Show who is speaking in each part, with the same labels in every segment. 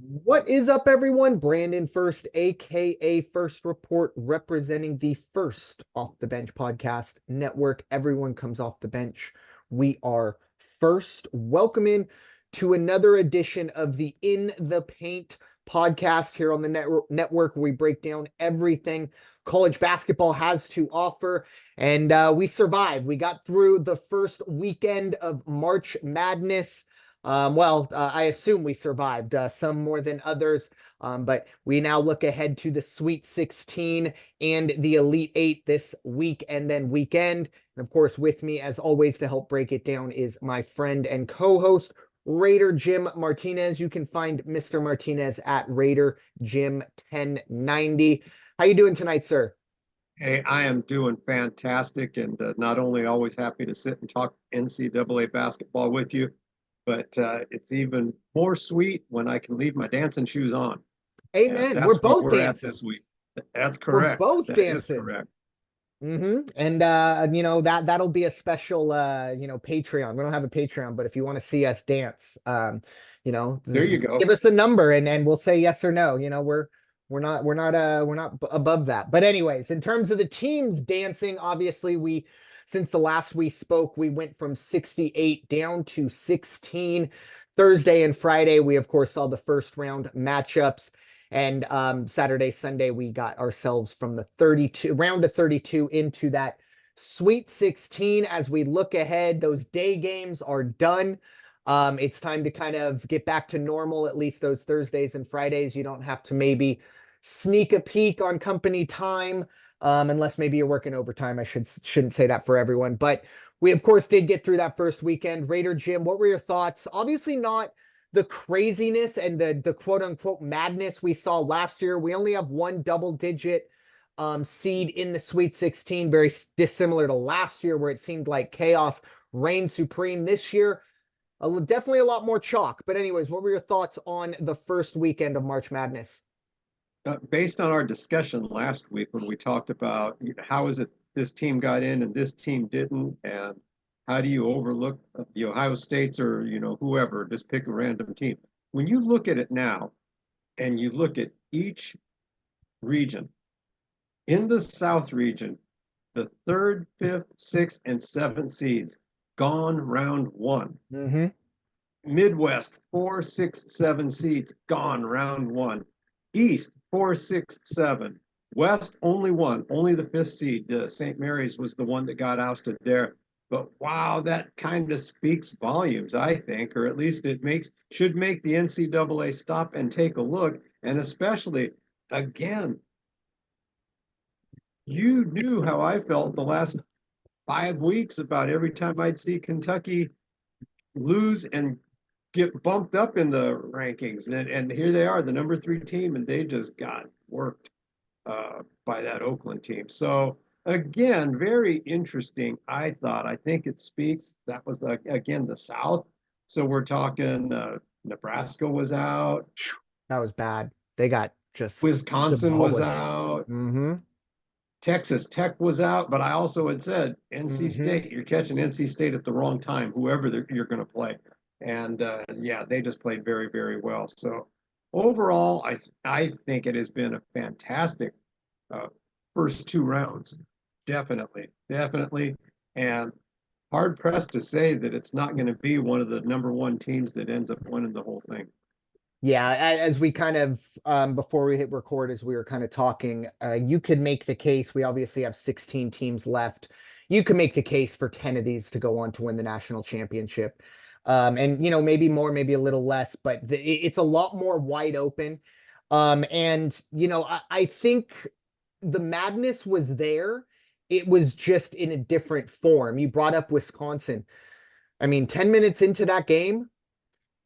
Speaker 1: What is up, everyone? Brandon First, aka First Report, representing the First Off the Bench podcast network. Everyone comes off the bench. We are first. Welcome in to another edition of the In the Paint podcast here on the network, where we break down everything college basketball has to offer. And we survived. We got through the first weekend of March Madness. I assume we survived, some more than others, but we now look ahead to the Sweet 16 and the Elite Eight this week and then weekend. And of course, with me, as always, to help break it down is my friend and co-host, Raider Jim Martinez. You can find Mr. Martinez at Raider Jim 1090. How you doing tonight, sir?
Speaker 2: Hey, I am doing fantastic, and not only always happy to sit and talk NCAA basketball with you, but it's even more sweet when I can leave my dancing shoes on. And
Speaker 1: Amen. We're
Speaker 2: that's what
Speaker 1: both
Speaker 2: we're at
Speaker 1: dancing.
Speaker 2: this week. That's
Speaker 1: We're
Speaker 2: correct.
Speaker 1: both
Speaker 2: That is
Speaker 1: dancing.
Speaker 2: correct.
Speaker 1: And that'll be a special Patreon. We don't have a Patreon, but if you want to see us dance,
Speaker 2: There you go.
Speaker 1: give us a number and we'll say yes or no. We're not above that. But anyways, in terms of the teams dancing, obviously since the last we spoke, we went from 68 down to 16. Thursday and Friday, we of course saw the first round matchups. And Saturday, Sunday, we got ourselves from the round of 32 into that Sweet 16. As we look ahead, those day games are done. It's time to kind of get back to normal, at least those Thursdays and Fridays. You don't have to maybe sneak a peek on company time, unless maybe you're working overtime. I shouldn't say that for everyone. But we, of course, did get through that first weekend. Raider Jim, what were your thoughts? Obviously not the craziness and the quote unquote madness we saw last year. We only have one double digit seed in the Sweet 16, very dissimilar to last year, where it seemed like chaos reigned supreme. This year, definitely a lot more chalk. But anyways, what were your thoughts on the first weekend of March Madness?
Speaker 2: Based on our discussion last week when we talked about how is it this team got in and this team didn't, and how do you overlook the Ohio States or whoever, just pick a random team. When you look at it now and you look at each region, in the South region, the third, fifth, sixth, and seventh seeds gone round one.
Speaker 1: Mm-hmm.
Speaker 2: Midwest, 4, 6, 7 seeds gone round one. East, 4, 6, 7. West, only one, only the fifth seed. St. Mary's was the one that got ousted there. But wow, that kind of speaks volumes, I think, or at least should make the NCAA stop and take a look. And especially, again, you knew how I felt the last 5 weeks about every time I'd see Kentucky lose and get bumped up in the rankings. And here they are, the number 3 team, and they just got worked by that Oakland team. So again, very interesting. I think it speaks. That was again the South. So we're talking Nebraska was out.
Speaker 1: That was bad. They got just
Speaker 2: Wisconsin was
Speaker 1: demolished.
Speaker 2: out.
Speaker 1: Mm-hmm.
Speaker 2: Texas Tech was out, but I also had said NC
Speaker 1: Mm-hmm.
Speaker 2: State. You're catching NC State at the wrong time, whoever you're going to play. And yeah, they just played very, very well. So overall, I think it has been a fantastic first 2 rounds. Definitely, definitely. And hard pressed to say that it's not going to be one of the number 1 teams that ends up winning the whole thing.
Speaker 1: Yeah, as we kind of before we hit record, as we were kind of talking, you could make the case. We obviously have 16 teams left. You could make the case for 10 of these to go on to win the national championship. And maybe more, maybe a little less, but it's a lot more wide open. I think the madness was there. It was just in a different form. You brought up Wisconsin. I mean, 10 minutes into that game,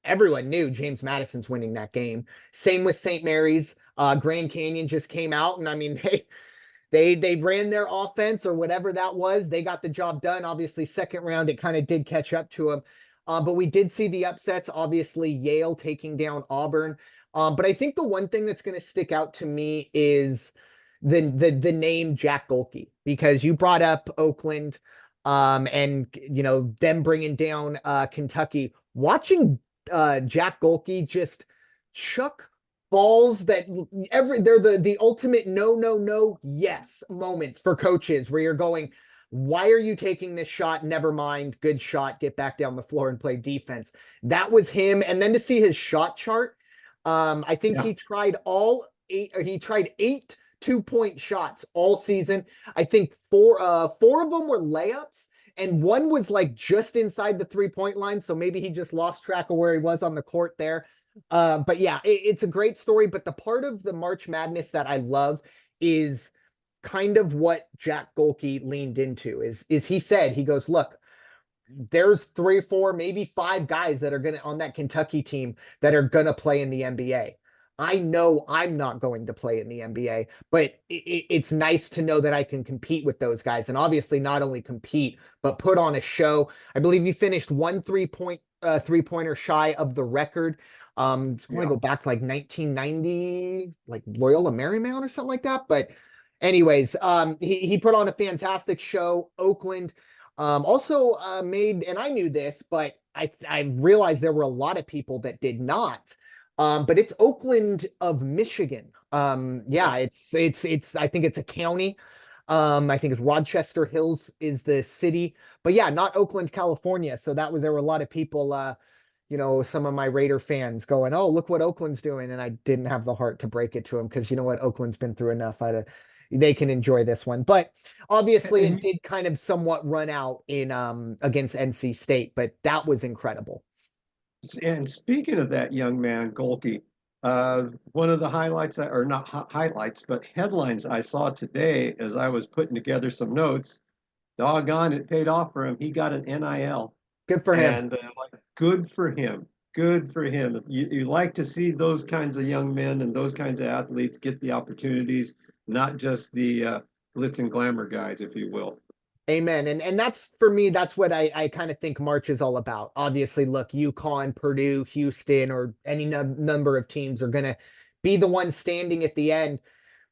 Speaker 1: everyone knew James Madison's winning that game. Same with St. Mary's. Grand Canyon just came out, and I mean, they ran their offense or whatever that was. They got the job done. Obviously, second round, it kind of did catch up to them. But we did see the upsets. Obviously, Yale taking down Auburn. But I think the one thing that's going to stick out to me is the name Jack Golke, because you brought up Oakland, and them bringing down Kentucky. Watching Jack Golke just chuck balls that they're the ultimate no, yes moments for coaches where you're going, why are you taking this shot? Never mind. Good shot. Get back down the floor and play defense. That was him. And then to see his shot chart, I think
Speaker 2: Yeah.
Speaker 1: he tried 8 2-point shots all season. I think four of them were layups and one was like just inside the 3-point line. So maybe he just lost track of where he was on the court there. But yeah, it's a great story. But the part of the March Madness that I love is kind of what Jack Golke leaned into is he said, he goes, look, there's 3 or 4, maybe 5 guys that are going to on that Kentucky team that are going to play in the NBA. I know I'm not going to play in the NBA, but it's nice to know that I can compete with those guys and obviously not only compete, but put on a show. I believe he finished 1 3-pointer shy of the record. It's going to go back to like 1990, like Loyola Marymount or something like that. But anyways, he put on a fantastic show. Oakland also made, and I knew this, but I realized there were a lot of people that did not. But it's Oakland of Michigan. Yeah, it's I think it's a county. I think it's Rochester Hills is the city, but yeah, not Oakland, California. So there were a lot of people, some of my Raider fans going, "Oh, look what Oakland's doing," and I didn't have the heart to break it to them because you know what, Oakland's been through enough. They can enjoy this one, but obviously it did kind of somewhat run out in against NC State, but that was incredible.
Speaker 2: And speaking of that young man, Golke, one of the highlights, or not highlights, but headlines I saw today as I was putting together some notes, doggone, it paid off for him. He got an NIL.
Speaker 1: Good for him.
Speaker 2: And good for him. Good for him. You like to see those kinds of young men and those kinds of athletes get the opportunities, not just the glitz and glamour guys, if you will.
Speaker 1: Amen. And that's for me, that's what I kind of think March is all about. Obviously, look, UConn, Purdue, Houston, or any number of teams are going to be the ones standing at the end.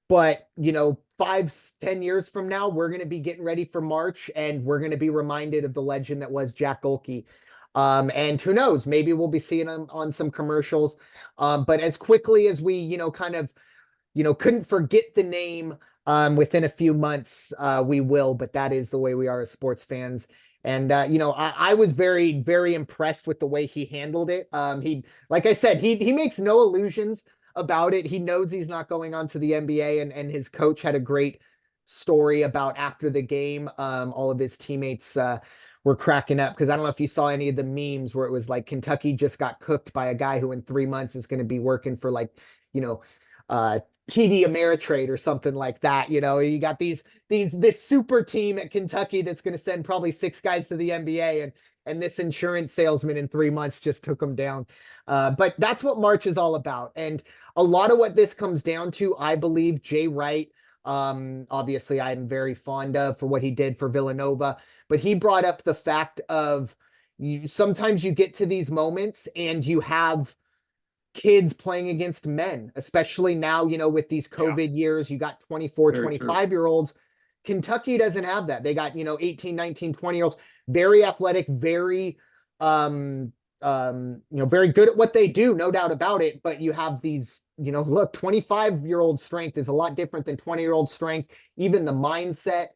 Speaker 1: But, 5-10 years from now, we're going to be getting ready for March and we're going to be reminded of the legend that was Jack Golke. And who knows, maybe we'll be seeing him on some commercials. But as quickly as we, couldn't forget the name within a few months, we will, but that is the way we are as sports fans. And, I was very, very impressed with the way he handled it. Like I said, he makes no illusions about it. He knows he's not going on to the NBA, and his coach had a great story about after the game. All of his teammates were cracking up because I don't know if you saw any of the memes where it was like Kentucky just got cooked by a guy who in 3 months is going to be working for TD Ameritrade or something like that. You got this super team at Kentucky that's going to send probably 6 guys to the NBA, and this insurance salesman in 3 months just took them down. But that's what March is all about. And a lot of what this comes down to, I believe, Jay Wright, obviously I'm very fond of for what he did for Villanova, but he brought up the fact of sometimes you get to these moments and you have kids playing against men, especially now, with these COVID years, you got 24, 25-year-olds. Kentucky doesn't have that. They got, 18, 19, 20-year-olds, very athletic, very, very good at what they do, no doubt about it. But you have these, look, 25-year-old strength is a lot different than 20-year-old strength, even the mindset.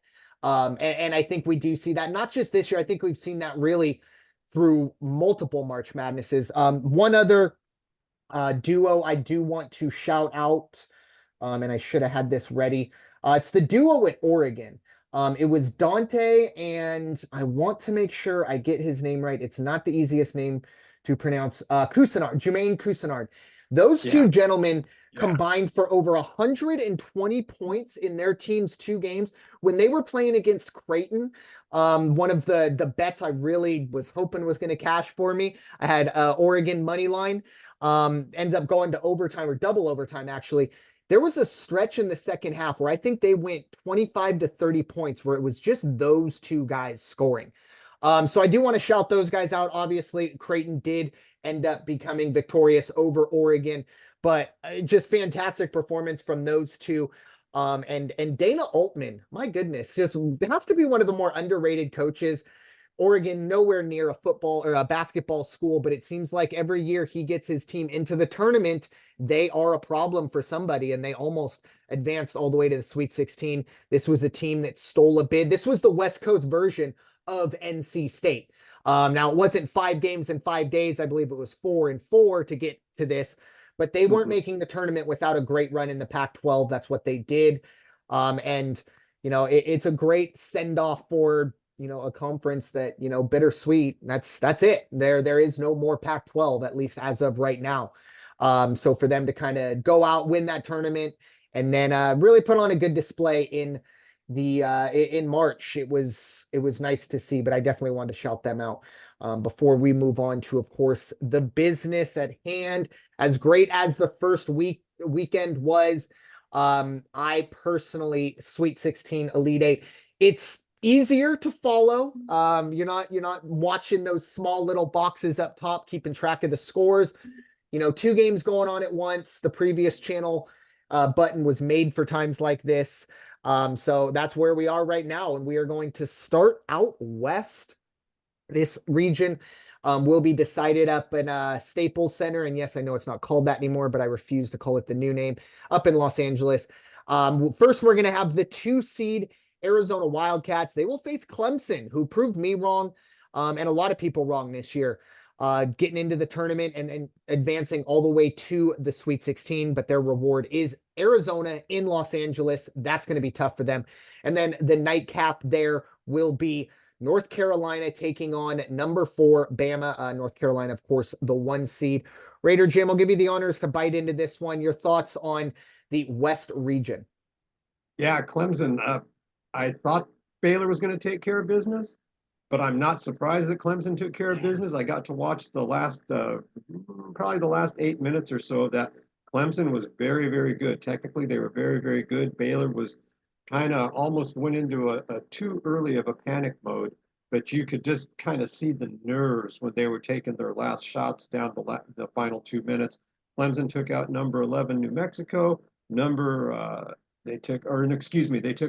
Speaker 1: And I think we do see that, not just this year. I think we've seen that really through multiple March Madnesses. One other duo I do want to shout out, and I should have had this ready. It's the duo at Oregon. It was Dante, and I want to make sure I get his name right. It's not the easiest name to pronounce. Jermaine Cousinard. Those two gentlemen combined for over 120 points in their team's 2 games when they were playing against Creighton. One of the bets I really was hoping was going to cash for me. I had Oregon money line. Ends up going to overtime or double overtime, actually. There was a stretch in the second half where I think they went 25 to 30 points where it was just those 2 guys scoring. So I do want to shout those guys out. Obviously, Creighton did end up becoming victorious over Oregon, but just fantastic performance from those 2. And Dana Altman, my goodness, just has to be one of the more underrated coaches. Oregon nowhere near a football or a basketball school, but it seems like every year he gets his team into the tournament, they are a problem for somebody, and they almost advanced all the way to the Sweet 16. This was a team that stole a bid. This was the West Coast version of NC State. Now, it wasn't 5 games in 5 days. I believe it was 4 and 4 to get to this, but they weren't making the tournament without a great run in the Pac-12. That's what they did. And, it's a great send-off for a conference that, bittersweet. That's it. There is no more Pac-12, at least as of right now. So for them to kind of go out, win that tournament, and then really put on a good display in March, it was nice to see. But I definitely wanted to shout them out before we move on to, of course, the business at hand. As great as the first weekend was, I personally, Sweet 16, Elite 8, it's easier to follow. You're not watching those small little boxes up top, keeping track of the scores. 2 games going on at once. The previous channel button was made for times like this. So that's where we are right now. And we are going to start out west. This region will be decided up in Staples Center. And yes, I know it's not called that anymore, but I refuse to call it the new name, up in Los Angeles. First, we're going to have the 2 seed Arizona Wildcats. They will face Clemson, who proved me wrong and a lot of people wrong this year, getting into the tournament and advancing all the way to the Sweet 16. But their reward is Arizona in Los Angeles. That's going to be tough for them. And then the nightcap there will be North Carolina taking on number 4 Bama. North Carolina, of course, the 1 seed. Raider Jim, I'll give you the honors to bite into this one. Your thoughts on the West region?
Speaker 2: Yeah, Clemson. I thought Baylor was going to take care of business, but I'm not surprised that Clemson took care of business. I got to watch the last, probably the last 8 minutes or so of that. Clemson was very, very good. Technically, they were very, very good. Baylor was kind of almost went into a too early of a panic mode, but you could just kind of see the nerves when they were taking their last shots down the final 2 minutes. Clemson took out number 11 New Mexico. They took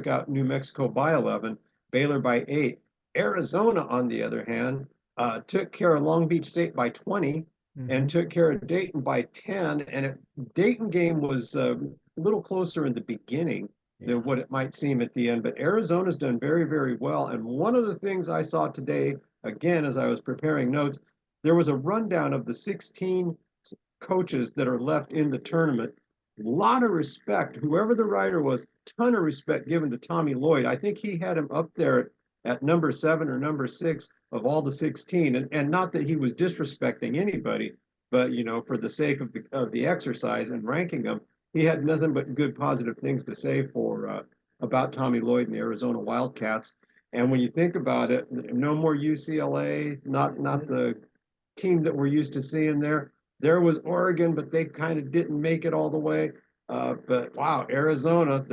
Speaker 2: out New Mexico by 11, Baylor by 8. Arizona, on the other hand, took care of Long Beach State by 20 and took care of Dayton by 10. And Dayton game was a little closer in the beginning than what it might seem at the end. But Arizona's done very, very well. And one of the things I saw today, again, as I was preparing notes, there was a rundown of the 16 coaches that are left in the tournament. A lot of respect. Whoever the writer was, ton of respect given to Tommy Lloyd. I think he had him up there at number 7 or number 6 of all the 16. And not that he was disrespecting anybody, but for the sake of the exercise and ranking them, he had nothing but good positive things to say about Tommy Lloyd and the Arizona Wildcats. And when you think about it, no more UCLA, not the team that we're used to seeing there. There was Oregon, but they kind of didn't make it all the way. But wow, Arizona,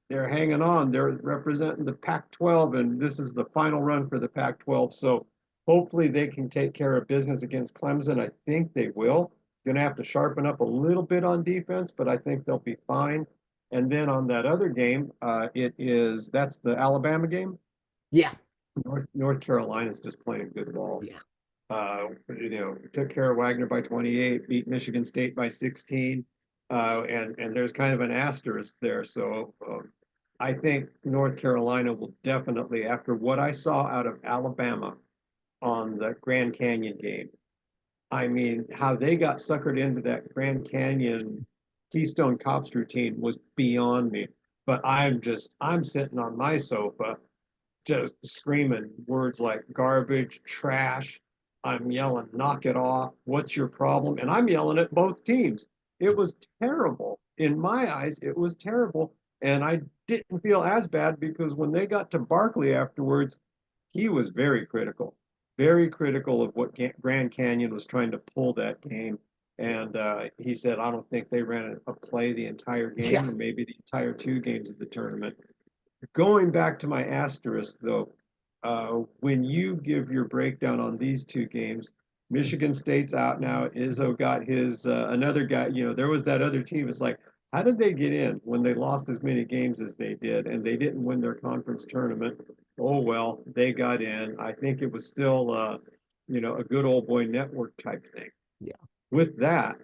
Speaker 2: they're hanging on. They're representing the Pac-12, and this is the final run for the Pac-12. So hopefully they can take care of business against Clemson. I think they will. Going to have to sharpen up a little bit on defense, but I think they'll be fine. And then on that other game, that's the Alabama game.
Speaker 1: Yeah.
Speaker 2: North Carolina's just playing good ball.
Speaker 1: Yeah.
Speaker 2: Took care of Wagner by 28, beat Michigan State by 16, and there's kind of an asterisk there. So I think North Carolina will definitely, after what I saw out of Alabama on the Grand Canyon game, I mean, how they got suckered into that Grand Canyon Keystone Cops routine was beyond me. But I'm sitting on my sofa just screaming words like garbage, trash. I'm yelling, knock it off. What's your problem? And I'm yelling at both teams. It was terrible. In my eyes, it was terrible. And I didn't feel as bad because when they got to Barkley afterwards, he was very critical of what Grand Canyon was trying to pull that game. And he said, I don't think they ran a play the entire game or maybe the entire 2 games of the tournament. Going back to my asterisk, though, when you give your breakdown on these 2 games, Michigan State's out now. Izzo got his another guy. There was that other team. It's like, how did they get in when they lost as many games as they did and they didn't win their conference tournament? Oh, well, they got in. I think it was still, a good old boy network type thing.
Speaker 1: Yeah.
Speaker 2: With that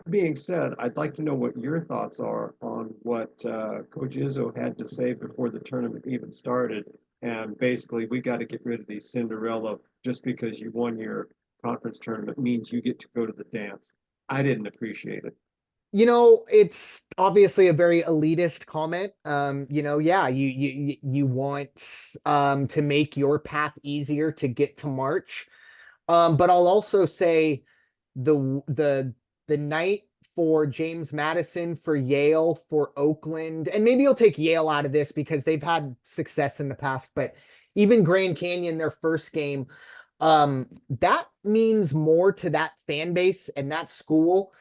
Speaker 2: being said, I'd like to know what your thoughts are on what Coach Izzo had to say before the tournament even started. And basically, we got to get rid of these Cinderella. Just because you won your conference tournament means you get to go to the dance. I didn't appreciate it.
Speaker 1: It's obviously a very elitist comment. Yeah, you want to make your path easier to get to March. But I'll also say the night for James Madison, for Yale, for Oakland, and maybe you'll take Yale out of this because they've had success in the past, but even Grand Canyon, their first game, that means more to that fan base and that school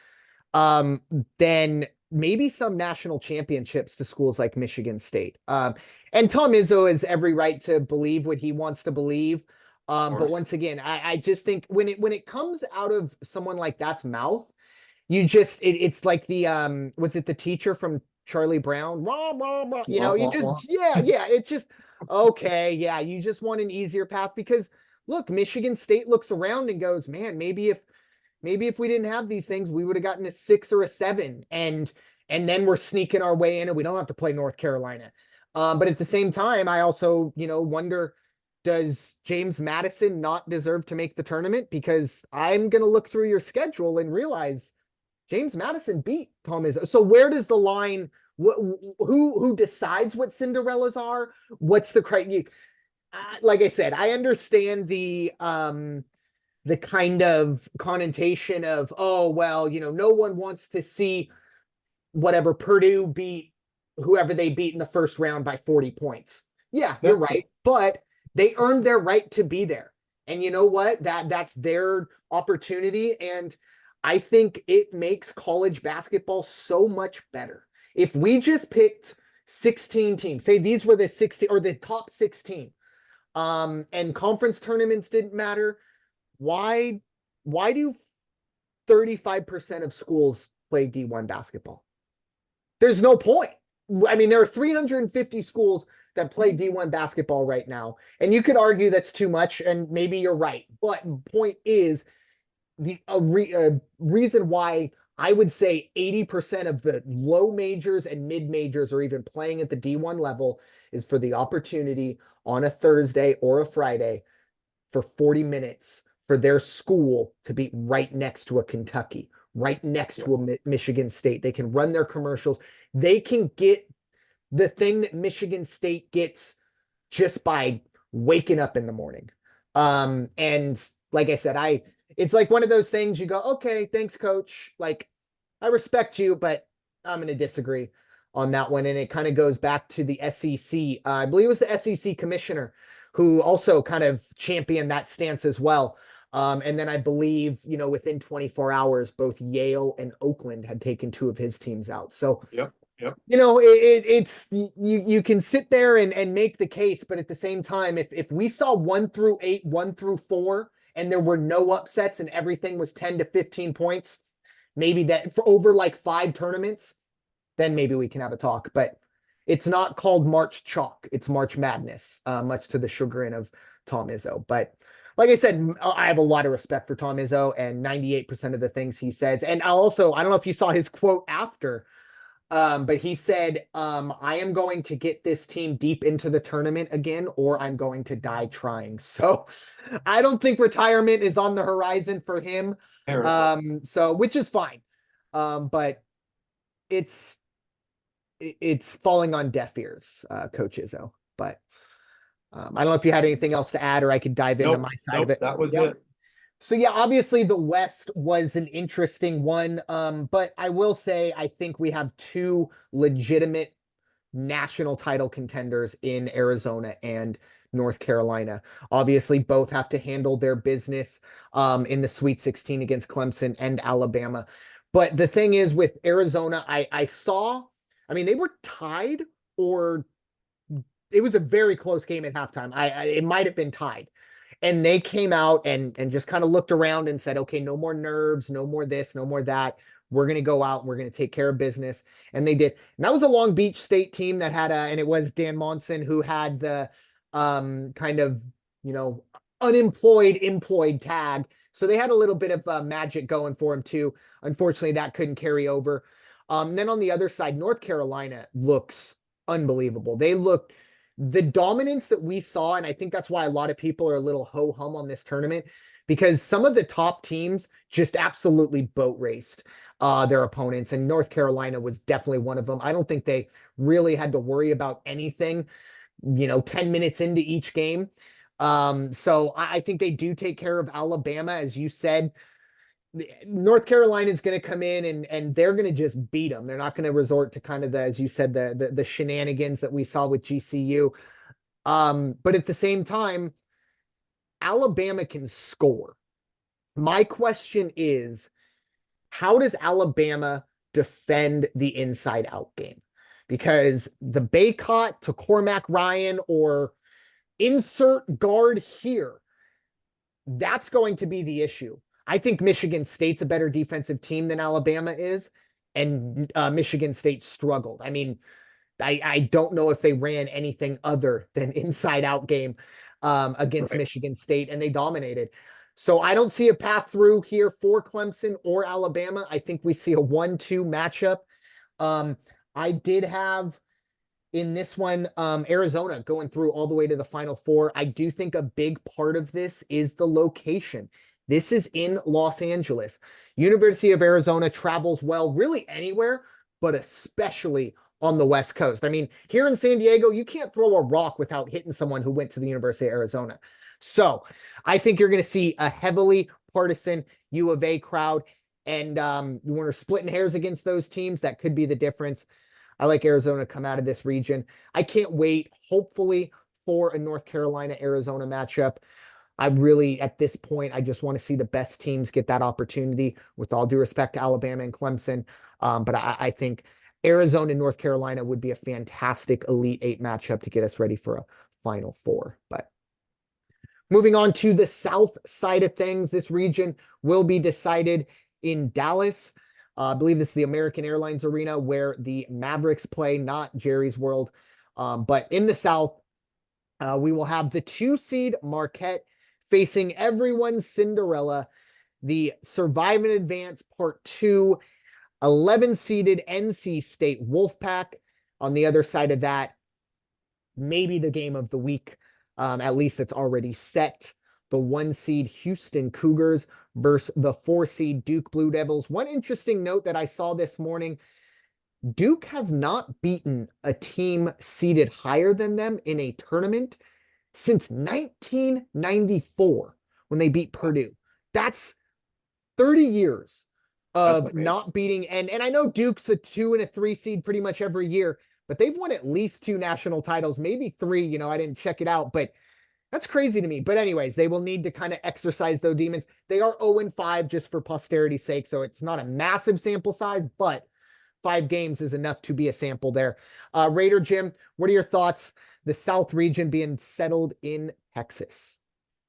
Speaker 1: than maybe some national championships to schools like Michigan State. And Tom Izzo has every right to believe what he wants to believe. But once again, I just think when it comes out of someone like that's mouth, it's like was it the teacher from Charlie Brown? Rah, rah, rah. It's just okay, yeah, you just want an easier path because look, Michigan State looks around and goes, man, maybe if we didn't have these things, we would have gotten a 6 or a 7, and then we're sneaking our way in, and we don't have to play North Carolina. But at the same time, I also wonder, does James Madison not deserve to make the tournament? Because I'm gonna look through your schedule and realize James Madison beat Tom Izzo. So where does the line? Who decides what Cinderellas are? What's the criteria? Like I said, I understand the kind of connotation of, oh, well, no one wants to see whatever Purdue beat whoever they beat in the first round by 40 points. Yeah, you're right. But they earned their right to be there. And you know what? That's their opportunity. And I think it makes college basketball so much better. If we just picked 16 teams, say these were the 16 or the top 16, and conference tournaments didn't matter, why do 35% of schools play D1 basketball? There's no point. I mean, there are 350 schools that play D1 basketball right now, and you could argue that's too much, and maybe you're right. But point is, the reason why I would say 80% of the low majors and mid majors are even playing at the D1 level is for the opportunity on a Thursday or a Friday for 40 minutes for their school to be right next to a Kentucky, right next to a Michigan State. They can run their commercials. They can get the thing that Michigan State gets just by waking up in the morning. And like I said, it's like one of those things you go, okay, thanks, coach. Like, I respect you, but I'm going to disagree on that one. And it kind of goes back to the SEC. I believe it was the SEC commissioner who also kind of championed that stance as well. And then I believe, within 24 hours, both Yale and Oakland had taken 2 of his teams out. So,
Speaker 2: Yep.
Speaker 1: it's you can sit there and make the case, but at the same time, if we saw 1 through 8, 1 through 4, and there were no upsets and everything was 10 to 15 points, maybe that for over like 5 tournaments, then maybe we can have a talk. But it's not called March Chalk. It's March Madness, much to the chagrin of Tom Izzo. But like I said, I have a lot of respect for Tom Izzo and 98% of the things he says. And I don't know if you saw his quote after, but he said, I am going to get this team deep into the tournament again, or I'm going to die trying. So I don't think retirement is on the horizon for him. Which is fine. But it's falling on deaf ears, Coach Izzo. But I don't know if you had anything else to add, or I could dive into my side of it.
Speaker 2: That was it.
Speaker 1: So yeah, obviously the West was an interesting one. But I will say, I think we have 2 legitimate national title contenders in Arizona and North Carolina. Obviously, both have to handle their business in the Sweet 16 against Clemson and Alabama. But the thing is, with Arizona, I mean, they were tied, or it was a very close game at halftime. It might have been tied. And they came out and just kind of looked around and said, okay, no more nerves, no more this, no more that. We're going to go out. We're going to take care of business. And they did. And that was a Long Beach State team that had and it was Dan Monson who had the kind of, unemployed, employed tag. So they had a little bit of magic going for him too. Unfortunately, that couldn't carry over. Then on the other side, North Carolina looks unbelievable. The dominance that we saw, and I think that's why a lot of people are a little ho-hum on this tournament, because some of the top teams just absolutely boat raced their opponents, and North Carolina was definitely one of them. I don't think they really had to worry about anything, 10 minutes into each game. So I think they do take care of Alabama, as you said. North Carolina is going to come in and they're going to just beat them. They're not going to resort to kind of as you said, the shenanigans that we saw with GCU. But at the same time, Alabama can score. My question is, how does Alabama defend the inside out game? Because the Baycott to Cormac Ryan or insert guard here, that's going to be the issue. I think Michigan State's a better defensive team than Alabama is, and Michigan State struggled. I mean, I don't know if they ran anything other than inside out game against Michigan State, and they dominated. So I don't see a path through here for Clemson or Alabama. I think we see a 1-2 matchup. I did have in this one, Arizona going through all the way to the Final Four. I do think a big part of this is the location. This is in Los Angeles. University of Arizona travels well really anywhere, but especially on the West Coast. I mean, here in San Diego, you can't throw a rock without hitting someone who went to the University of Arizona. So I think you're going to see a heavily partisan U of A crowd. And when we're splitting hairs against those teams, that could be the difference. I like Arizona to come out of this region. I can't wait, hopefully, for a North Carolina-Arizona matchup. I really, at this point, I just want to see the best teams get that opportunity, with all due respect to Alabama and Clemson. But I think Arizona and North Carolina would be a fantastic Elite Eight matchup to get us ready for a Final Four. But moving on to the south side of things, this region will be decided in Dallas. I believe this is the American Airlines Arena where the Mavericks play, not Jerry's World. But in the South, we will have the 2-seed Marquette facing everyone's Cinderella, the Survive and Advance Part 2, 11-seeded NC State Wolfpack. On the other side of that, maybe the game of the week, at least it's already set. The 1-seed Houston Cougars versus the 4-seed Duke Blue Devils. One interesting note that I saw this morning, Duke has not beaten a team seeded higher than them in a tournament since 1994 when they beat Purdue. That's 30 years of not beating. And I know Duke's a 2 and a 3 seed pretty much every year, but they've won at least 2 national titles, maybe 3. I didn't check it out, but that's crazy to me. But anyways, they will need to kind of exercise those demons. They are 0-5 just for posterity's sake, so it's not a massive sample size, but 5 games is enough to be a sample there. Raider Jim, what are your thoughts? The South region being settled in Texas.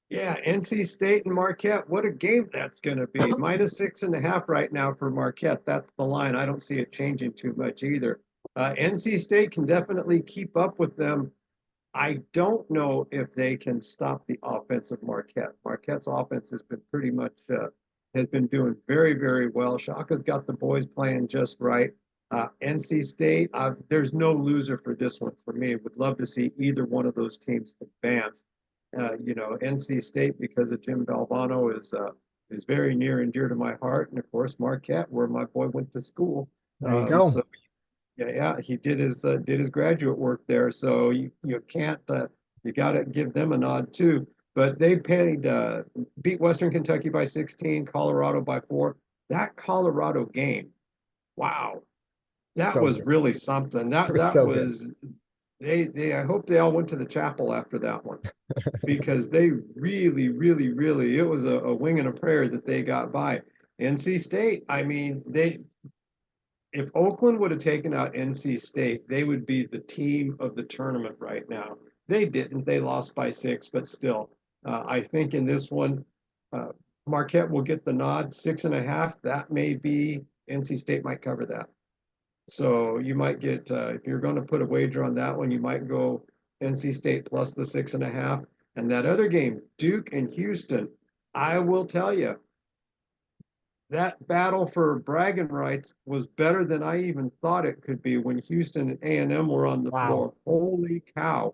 Speaker 2: Yeah, NC State and Marquette. What a game that's going to be. -6.5 right now for Marquette. That's the line. I don't see it changing too much either. NC State can definitely keep up with them. I don't know if they can stop the offense of Marquette. Marquette's offense has been pretty much has been doing very, very well. Shaka's got the boys playing just right. NC State, there's no loser for this one for me. Would love to see either one of those teams advance. NC State, because of Jim Valvano, is very near and dear to my heart, and of course Marquette, where my boy went to school.
Speaker 1: There you go.
Speaker 2: So yeah, he did his graduate work there. So you can't you got to give them a nod too. But they beat Western Kentucky by 16, Colorado by 4. That Colorado game, wow, that
Speaker 1: So
Speaker 2: was
Speaker 1: good.
Speaker 2: really something. That
Speaker 1: So
Speaker 2: was they. I hope they all went to the chapel after that one, because they really, really, really, it was a wing and a prayer that they got by. NC State, I mean, if Oakland would have taken out NC State, they would be the team of the tournament right now. They didn't. They lost by 6, but still, I think in this one, Marquette will get the nod, 6.5. That may be, NC State might cover that. So you might get, if you're going to put a wager on that one, you might go NC State plus the 6.5. And that other game, Duke and Houston, I will tell you, that battle for bragging rights was better than I even thought it could be when Houston and A&M were on the
Speaker 1: Wow.
Speaker 2: floor. Holy cow.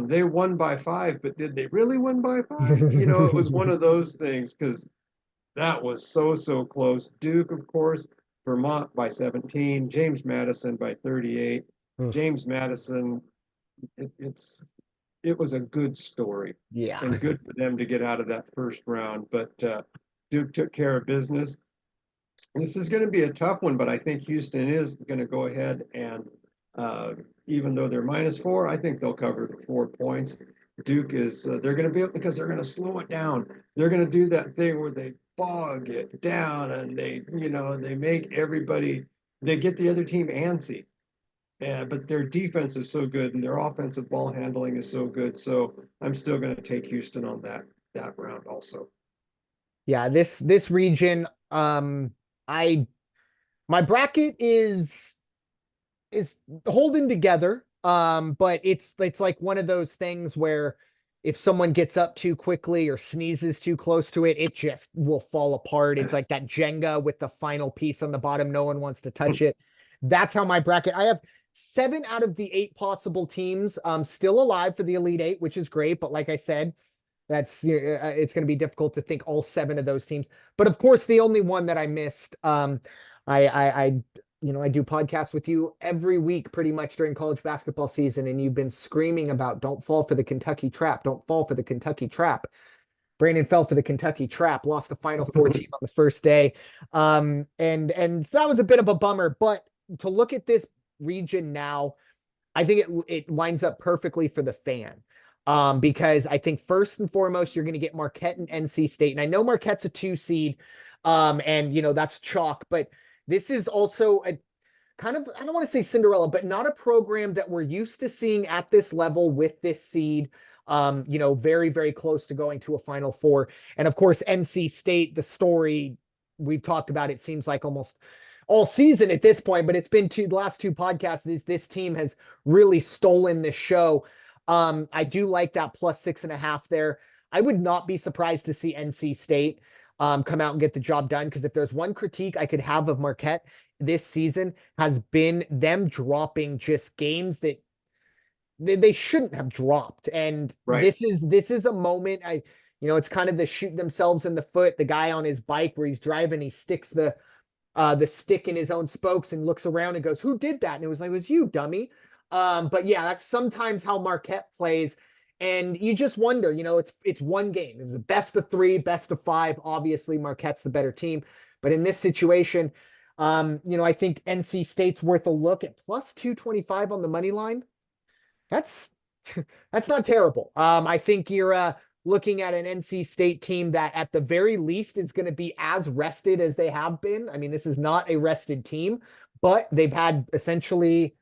Speaker 2: They won by 5, but did they really win by 5? You know, it was one of those things because that was so close. Duke, of course, Vermont by 17, James Madison by 38.
Speaker 1: Oof.
Speaker 2: James Madison, it was a good story
Speaker 1: Yeah.
Speaker 2: and good for them to get out of that first round. But Duke took care of business. This is going to be a tough one, but I think Houston is going to go ahead and, even though they're -4, I think they'll cover the 4 points. Duke is, they're going to be up because they're going to slow it down. They're going to do that thing where they bog it down and they, you know, they make everybody, they get the other team antsy. But their defense is so good and their offensive ball handling is so good. So I'm still going to take Houston on that round also.
Speaker 1: Yeah, this region, I my bracket is holding together. But it's like one of those things where if someone gets up too quickly or sneezes too close to it, it just will fall apart. It's like that Jenga with the final piece on the bottom. No one wants to touch it. That's how my bracket. I have 7 out of the 8 possible teams still alive for the Elite Eight, which is great. But like I said, that's it's going to be difficult to think all 7 of those teams. But of course, the only one that I missed, I I do podcasts with you every week pretty much during college basketball season, and you've been screaming about don't fall for the Kentucky trap, don't fall for the Kentucky trap. Brandon fell for the Kentucky trap, lost the Final Four team on the first day. And so that was a bit of a bummer. But to look at this region now, I think it lines up perfectly for the fan. Because I think first and foremost, you're going to get Marquette and NC State. And I know Marquette's a 2 seed, and that's chalk, but this is also a kind of, I don't want to say Cinderella, but not a program that we're used to seeing at this level with this seed. Very, very close to going to a Final Four. And of course, NC State, the story we've talked about, it seems like almost all season at this point, but it's been the last 2 podcasts. This team has really stolen the show. I do like that plus 6.5 there. I would not be surprised to see NC State come out and get the job done, because if there's one critique I could have of Marquette this season has been them dropping just games that they shouldn't have dropped. And
Speaker 2: Right.
Speaker 1: this is a moment, it's kind of the shoot themselves in the foot. The guy on his bike where he's driving, he sticks the stick in his own spokes and looks around and goes, "Who did that?" And it was like, "It was you, dummy." But yeah, that's sometimes how Marquette plays. And you just wonder, it's one game. It's the best of 3, best of 5. Obviously, Marquette's the better team. But in this situation, I think NC State's worth a look at plus 225 on the money line. That's that's not terrible. I think you're looking at an NC State team that at the very least is going to be as rested as they have been. I mean, this is not a rested team, but they've had essentially,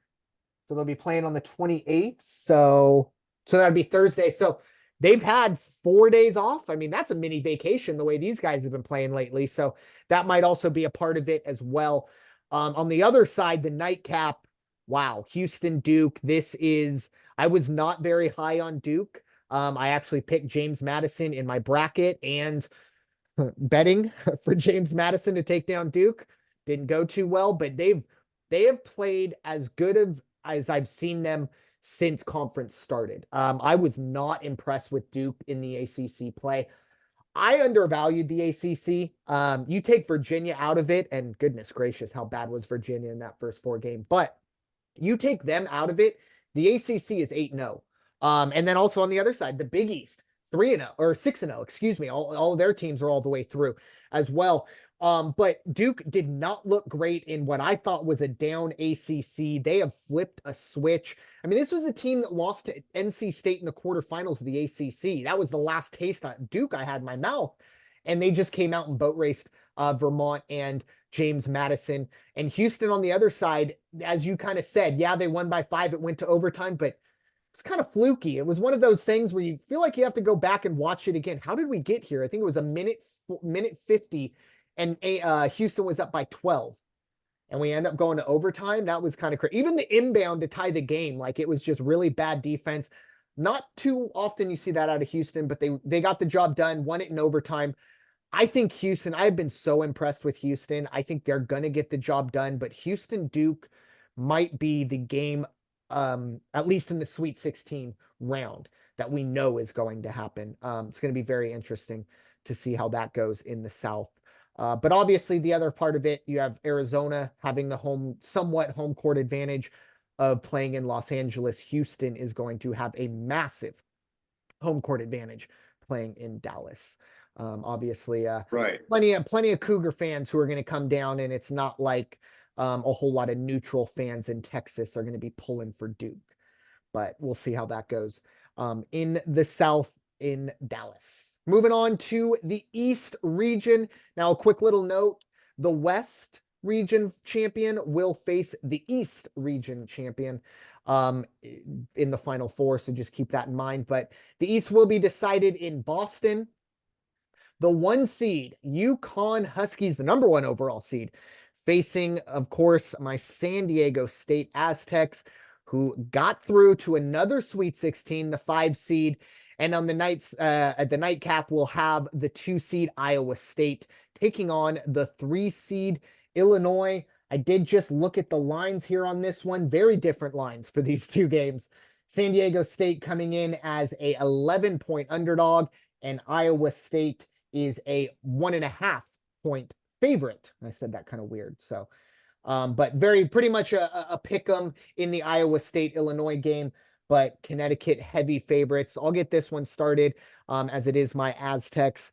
Speaker 1: so they'll be playing on the 28th. So that'd be Thursday. So they've had 4 days off. I mean, that's a mini vacation the way these guys have been playing lately. So that might also be a part of it as well. On the other side, the nightcap, wow, Houston Duke. I was not very high on Duke. I actually picked James Madison in my bracket and betting for James Madison to take down Duke. Didn't go too well, but they have played as good as I've seen them since conference started. I was not impressed with Duke in the ACC play. I undervalued the ACC. You take Virginia out of it, and goodness gracious, how bad was Virginia in that first 4 game? But you take them out of it, the ACC is 8-0. And then also on the other side, the Big East, 3-0 or 6-0, excuse me. All of their teams are all the way through as well. But Duke did not look great in what I thought was a down ACC. They have flipped a switch. I mean, this was a team that lost to NC State in the quarterfinals of the ACC. That was the last taste on Duke I had in my mouth. And they just came out and boat raced Vermont and James Madison. And Houston on the other side, as you kind of said, yeah, they won by 5. It went to overtime, but was kind of fluky. It was one of those things where you feel like you have to go back and watch it again. How did we get here? I think it was a minute 50, and Houston was up by 12. And we end up going to overtime. That was kind of crazy. Even the inbound to tie the game, like it was just really bad defense. Not too often you see that out of Houston, but they got the job done, won it in overtime. I think Houston, I've been so impressed with Houston. I think they're going to get the job done, but Houston Duke might be the game, at least in the Sweet 16 round, that we know is going to happen. It's going to be very interesting to see how that goes in the South. But obviously the other part of it, you have Arizona having the somewhat home court advantage of playing in Los Angeles. Houston is going to have a massive home court advantage playing in Dallas. Obviously,
Speaker 2: Right.
Speaker 1: plenty of Cougar fans who are going to come down, and it's not like a whole lot of neutral fans in Texas are going to be pulling for Duke. But we'll see how that goes in the South in Dallas. Moving on to the East region. Now, a quick little note, the West region champion will face the East region champion in the Final Four, so just keep that in mind. But the East will be decided in Boston. The 1 seed, UConn Huskies, the number 1 overall seed, facing, of course, my San Diego State Aztecs, who got through to another Sweet 16, the 5 seed. And on the nights, at the nightcap, we'll have the 2 seed Iowa State taking on the 3 seed Illinois. I did just look at the lines here on this one. Very different lines for these 2 games. San Diego State coming in as a 11-point underdog, and Iowa State is a 1.5-point favorite. I said that kind of weird. So, but pretty much a pick 'em in the Iowa State Illinois game, but Connecticut heavy favorites. I'll get this one started as it is my Aztecs.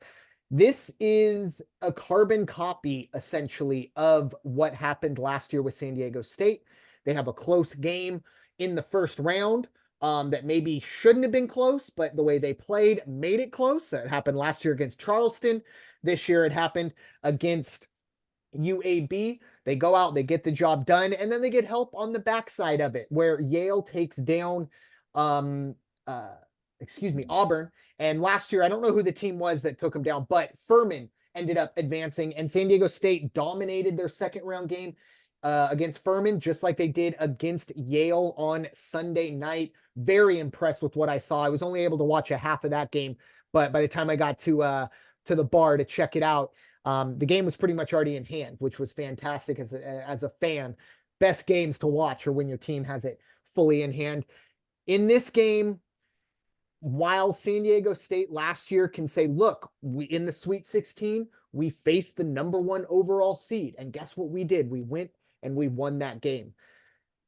Speaker 1: This is a carbon copy, essentially, of what happened last year with San Diego State. They have a close game in the first round that maybe shouldn't have been close, but the way they played made it close. That happened last year against Charleston. This year it happened against UAB. They go out, they get the job done, and then they get help on the backside of it, where Yale takes down Auburn. And last year, I don't know who the team was that took them down, but Furman ended up advancing, and San Diego State dominated their second round game against Furman, just like they did against Yale on Sunday night. Very impressed with what I saw. I was only able to watch a half of that game, but by the time I got to the bar to check it out, the game was pretty much already in hand, which was fantastic as a fan. Best games to watch are when your team has it fully in hand. In this game, while San Diego State last year can say, look, we in the Sweet 16, we faced the number 1 overall seed. And guess what we did? We went and we won that game.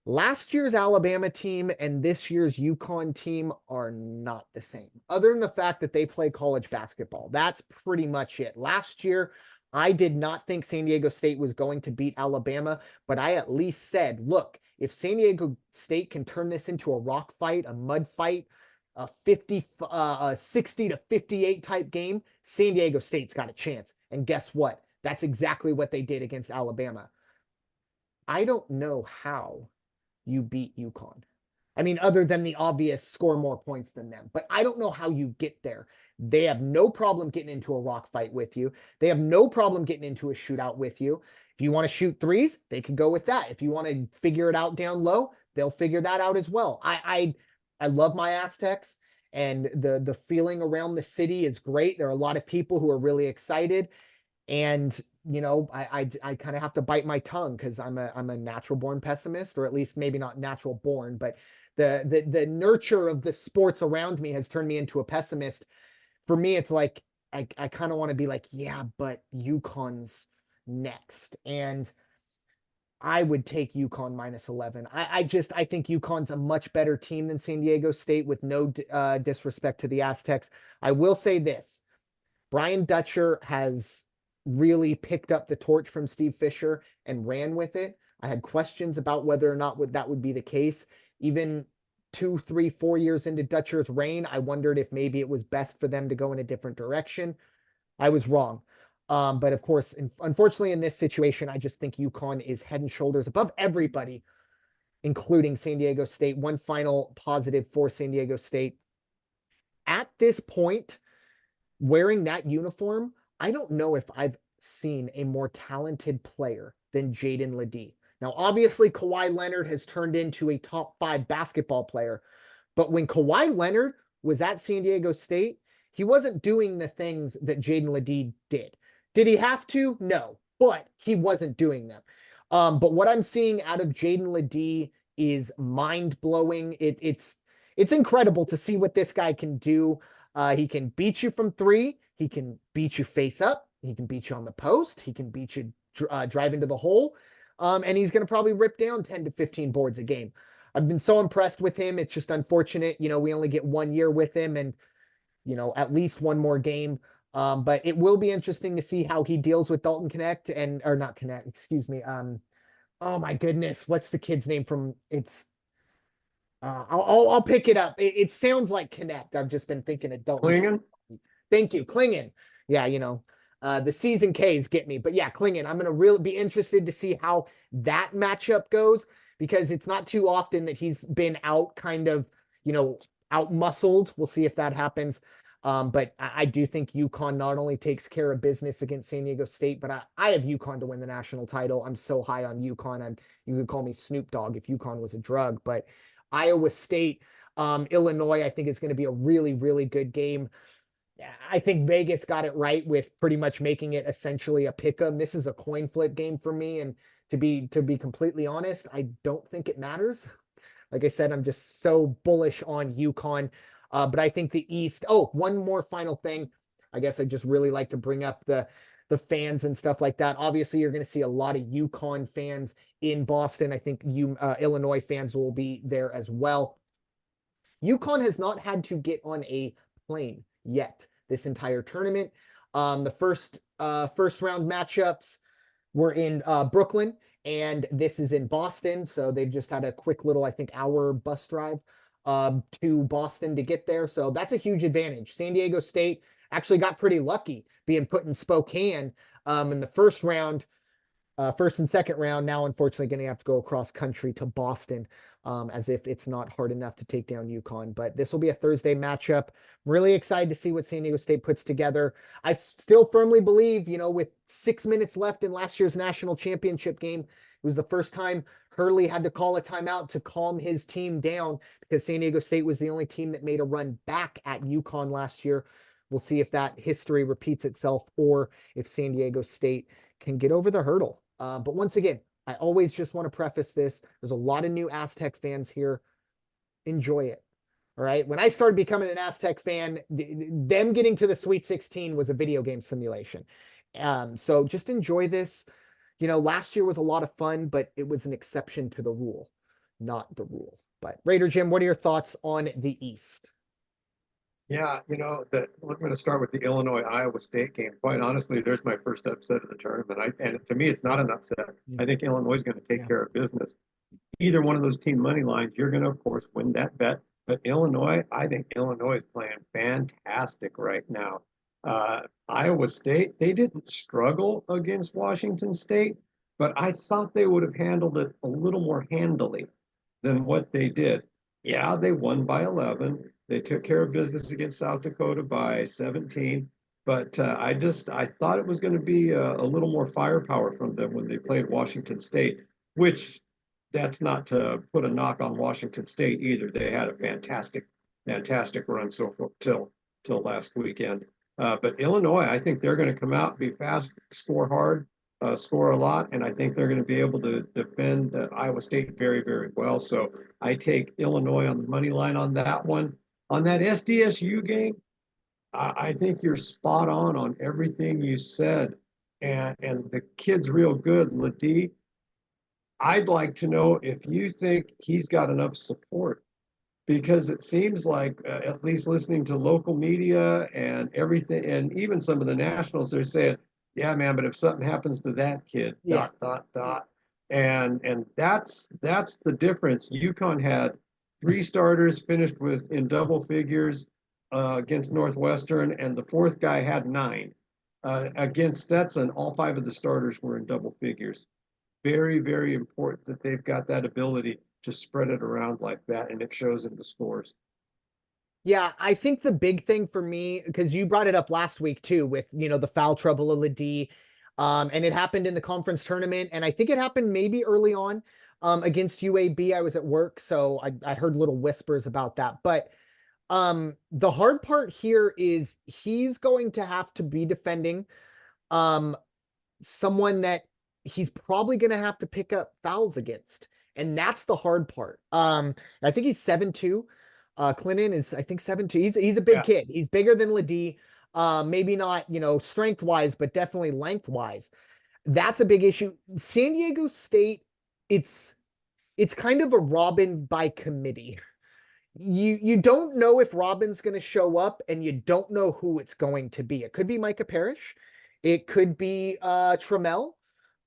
Speaker 1: Last year's Alabama team and this year's UConn team are not the same, other than the fact that they play college basketball. That's pretty much it. Last year, I did not think San Diego State was going to beat Alabama, but I at least said, look, if San Diego State can turn this into a rock fight, a mud fight, a 60 to 58 type game, San Diego State's got a chance. And guess what? That's exactly what they did against Alabama. I don't know how you beat UConn. I mean, other than the obvious score more points than them, but I don't know how you get there. They have no problem getting into a rock fight with you. They have no problem getting into a shootout with you. If you want to shoot threes, they can go with that. If you want to figure it out down low, they'll figure that out as well. I love my Aztecs, and the feeling around the city is great. There are a lot of people who are really excited, and you know, I kind of have to bite my tongue because I'm a natural born pessimist, or at least maybe not natural born, but the nurture of the sports around me has turned me into a pessimist. For me, it's like I kind of want to be like, yeah, but UConn's next, and I would take UConn minus 11. I think UConn's a much better team than San Diego State, with no disrespect to the Aztecs. I will say this: Brian Dutcher has really picked up the torch from Steve Fisher and ran with it. I had questions about whether or not that would be the case. Even 2, 3, 4 years into Dutcher's reign, I wondered if maybe it was best for them to go in a different direction. I was wrong. But of course, unfortunately, in this situation, I just think UConn is head and shoulders above everybody including San Diego State. One final positive for San Diego State. At this point, wearing that uniform, I don't know if I've seen a more talented player than Jaden Ledee. Now, obviously, Kawhi Leonard has turned into a top 5 basketball player, but when Kawhi Leonard was at San Diego State, he wasn't doing the things that Jaden Ledee did. Did he have to? No, but he wasn't doing them. But what I'm seeing out of Jaden Ledee is mind-blowing. It's incredible to see what this guy can do. He can beat you from 3. He can beat you face up. He can beat you on the post. He can beat you drive into the hole. And he's going to probably rip down 10 to 15 boards a game. I've been so impressed with him. It's just unfortunate, we only get 1 year with him and, at least one more game. But it will be interesting to see how he deals with Dalton Connect or not Connect, excuse me. Oh my goodness. What's the kid's name from I'll pick it up. It sounds like Connect. I've just been thinking of Dalton.
Speaker 2: Klingon?
Speaker 1: Thank you. Klingon. Yeah, the C's and K's get me. But yeah, Klingon. I'm going to really be interested to see how that matchup goes, because it's not too often that he's been out kind of, out muscled. We'll see if that happens. But I do think UConn not only takes care of business against San Diego State, but I have UConn to win the national title. I'm so high on UConn. You could call me Snoop Dogg if UConn was a drug, but Iowa State, Illinois, I think it's going to be a really, really good game. I think Vegas got it right with pretty much making it essentially a pick'em. This is a coin flip game for me, and to be completely honest, I don't think it matters. Like I said, I'm just so bullish on UConn. But I think the East. Oh, one more final thing. I guess I just really like to bring up the fans and stuff like that. Obviously, you're going to see a lot of UConn fans in Boston. I think Illinois fans will be there as well. UConn has not had to get on a plane yet this entire tournament. The first round matchups were in Brooklyn, and this is in Boston. So they've just had a quick little, I think, hour bus drive to Boston to get there. So that's a huge advantage. San Diego State actually got pretty lucky being put in Spokane in the first round, first and second round. Now, unfortunately, going to have to go across country to Boston, as if it's not hard enough to take down UConn. But this will be a Thursday matchup. I'm really excited to see what San Diego State puts together. I still firmly believe, with 6 minutes left in last year's national championship game, it was the first time Hurley had to call a timeout to calm his team down, because San Diego State was the only team that made a run back at UConn last year. We'll see if that history repeats itself, or if San Diego State can get over the hurdle. But once again, I always just want to preface this. There's a lot of new Aztec fans here. Enjoy it. All right. When I started becoming an Aztec fan, them getting to the Sweet 16 was a video game simulation. So just enjoy this. Last year was a lot of fun, but it was an exception to the rule, not the rule. But Raider Jim, what are your thoughts on the East?
Speaker 2: Yeah, we're going to start with the Illinois-Iowa State game. Quite honestly, there's my first upset of the tournament. And to me, it's not an upset. I think Illinois is going to take care of business. Either one of those team money lines, you're going to, of course, win that bet. But Illinois, I think Illinois is playing fantastic right now. Iowa State, they didn't struggle against Washington State, but I thought they would have handled it a little more handily than what they did. Yeah, they won by 11. They took care of business against South Dakota by 17. But I thought it was going to be a little more firepower from them when they played Washington State, which that's not to put a knock on Washington State either. They had a fantastic run so far till last weekend. But Illinois, I think they're going to come out, be fast, score hard, score a lot, and I think they're going to be able to defend Iowa State very, very well. So I take Illinois on the money line on that one. On that SDSU game, I think you're spot on everything you said, and the kid's real good, Ledee. I'd like to know if you think he's got enough support, because it seems like, at least listening to local media and everything, and even some of the nationals, they're saying, yeah, man, but if something happens to that kid, ... And that's the difference. UConn had 3 starters finished in double figures against Northwestern, and the 4th guy had 9. Against Stetson, all 5 of the starters were in double figures. Very, very important that they've got that ability to spread it around like that, and it shows in the scores.
Speaker 1: Yeah, I think the big thing for me, because you brought it up last week too, with the foul trouble of Ladie, and it happened in the conference tournament, and I think it happened maybe early on against UAB. I was at work, so I heard little whispers about that. But the hard part here is he's going to have to be defending um someone that he's probably going to have to pick up fouls against. And that's the hard part. I think he's 7'2". Clinton is, I think, 7'2". He's a big
Speaker 2: Yeah.
Speaker 1: kid. He's bigger than Ladie. Maybe not, strength wise, but definitely length wise. That's a big issue. San Diego State, it's kind of a Robin by committee. You don't know if Robin's going to show up, and you don't know who it's going to be. It could be Micah Parrish. It could be Trammell.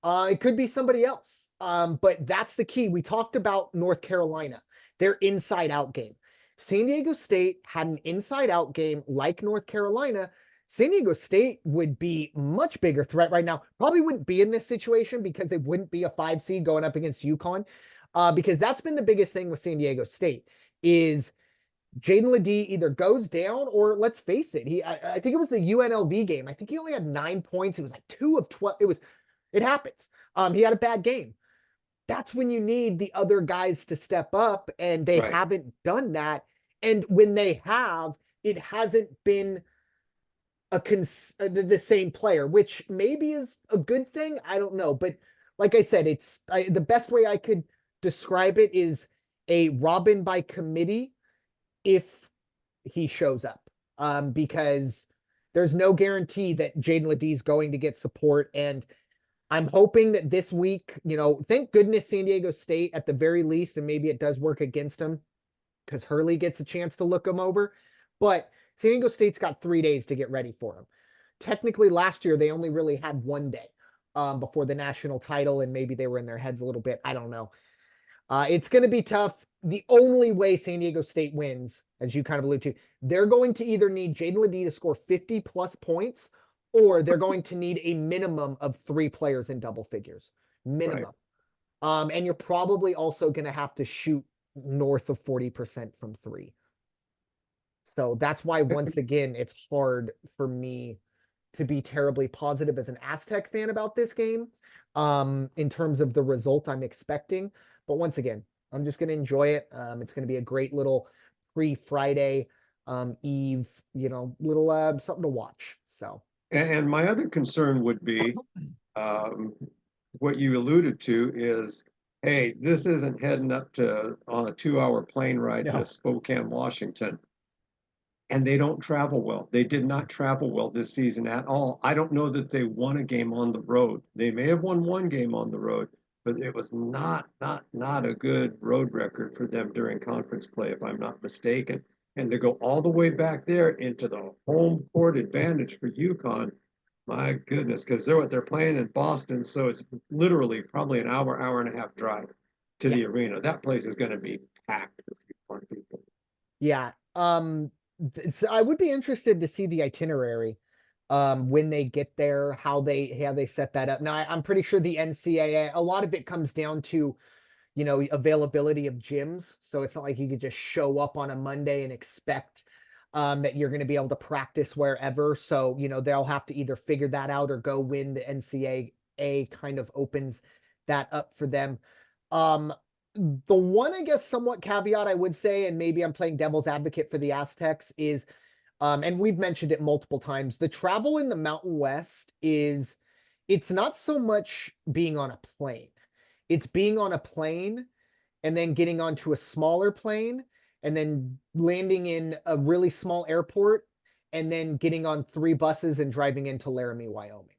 Speaker 1: It could be somebody else. But that's the key. We talked about North Carolina, their inside out game. San Diego State had an inside out game like North Carolina. San Diego State would be much bigger threat right now. Probably wouldn't be in this situation because they wouldn't be a 5 seed going up against UConn. Because that's been the biggest thing with San Diego State is Jaden Ladie either goes down, or let's face it, I think it was the UNLV game. I think he only had 9 points. It was like 2 of 12. It happens. He had a bad game. That's when you need the other guys to step up, and they
Speaker 2: Right.
Speaker 1: haven't done that. And when they have, it hasn't been the same player, which maybe is a good thing. I don't know. But like I said, the best way I could describe it is a Robin by committee if he shows up. Because there's no guarantee that Jaden Ladie is going to get support. And I'm hoping that this week, thank goodness San Diego State at the very least, and maybe it does work against him because Hurley gets a chance to look him over. But San Diego State's got 3 days to get ready for him. Technically, last year, they only really had 1 day before the national title, and maybe they were in their heads a little bit. I don't know. It's going to be tough. The only way San Diego State wins, as you kind of alluded to, they're going to either need Jaden Ladie to score 50 plus points, or they're going to need a minimum of 3 players in double figures. Minimum. Right. And you're probably also going to have to shoot north of 40% from 3. So that's why, once again, it's hard for me to be terribly positive as an Aztec fan about this game in terms of the result I'm expecting. But once again, I'm just going to enjoy it. It's going to be a great little pre-Friday Eve, little something to watch. So,
Speaker 2: And my other concern would be what you alluded to is, hey, this isn't heading up on a 2-hour plane ride to
Speaker 1: no.
Speaker 2: Spokane, Washington. And they don't travel well. They did not travel well this season at all. I don't know that they won a game on the road. They may have won 1 game on the road, but it was not a good road record for them during conference play, if I'm not mistaken. And to go all the way back there into the home court advantage for UConn, my goodness, because they're playing in Boston, so it's literally probably an hour and a half drive to the arena. That place is going to be packed with UConn people.
Speaker 1: Yeah. So I would be interested to see the itinerary when they get there, how they set that up. Now, I'm pretty sure the NCAA, a lot of it comes down to availability of gyms. So it's not like you could just show up on a Monday and expect that you're going to be able to practice wherever. So they'll have to either figure that out or go when the NCAA kind of opens that up for them. The one, I guess, somewhat caveat I would say, and maybe I'm playing devil's advocate for the Aztecs, is, and we've mentioned it multiple times, the travel in the Mountain West it's not so much being on a plane. It's being on a plane and then getting onto a smaller plane and then landing in a really small airport and then getting on 3 buses and driving into Laramie, Wyoming.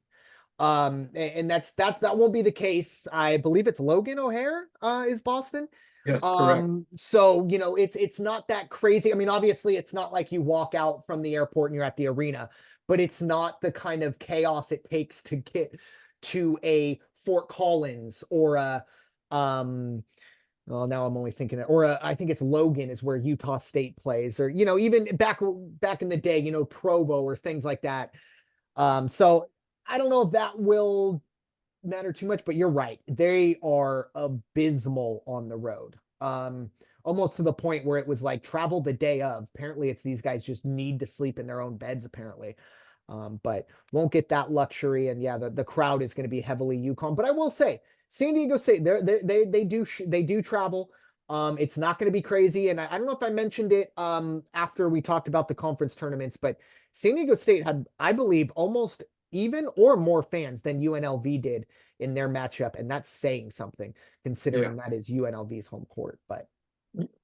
Speaker 1: And that won't be the case. I believe it's Logan O'Hare, is Boston.
Speaker 2: Yes, correct.
Speaker 1: So, it's not that crazy. I mean, obviously it's not like you walk out from the airport and you're at the arena, but it's not the kind of chaos it takes to get to a Fort Collins or well, now I'm only thinking that, or I think it's Logan is where Utah State plays, or, even back in the day, Provo or things like that. So I don't know if that will matter too much, but you're right. They are abysmal on the road. almost to the point where it was like travel the day of. Apparently, it's these guys just need to sleep in their own beds, apparently. But won't get that luxury. And yeah, the crowd is going to be heavily UConn. But I will say, San Diego State, they do travel. It's not going to be crazy. And I don't know if I mentioned it after we talked about the conference tournaments, but San Diego State had, I believe, almost even or more fans than UNLV did in their matchup. And that's saying something, considering that is UNLV's home court. But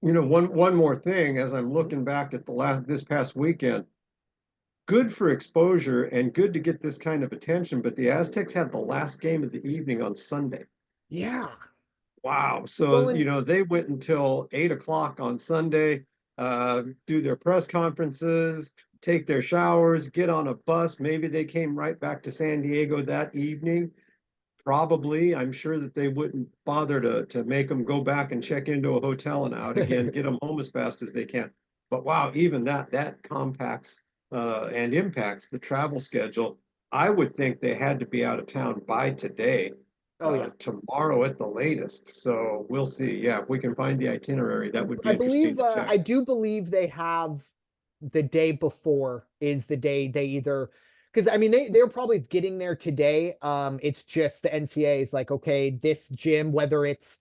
Speaker 2: one more thing, as I'm looking back at this past weekend, good for exposure and good to get this kind of attention, but the Aztecs had the last game of the evening on Sunday.
Speaker 1: Yeah.
Speaker 2: Wow. So, they went until 8 o'clock on Sunday, do their press conferences, take their showers, get on a bus. Maybe they came right back to San Diego that evening. Probably, I'm sure that they wouldn't bother to make them go back and check into a hotel and out again, get them home as fast as they can. But wow, even that compacts and impacts the travel schedule. I would think they had to be out of town by today, tomorrow at the latest. So we'll see. Yeah, if we can find the itinerary, that would be interesting to check.
Speaker 1: I do believe they have the day before is the day they either, because I mean they're probably getting there today. It's just the NCAA is like, okay, this gym, whether it's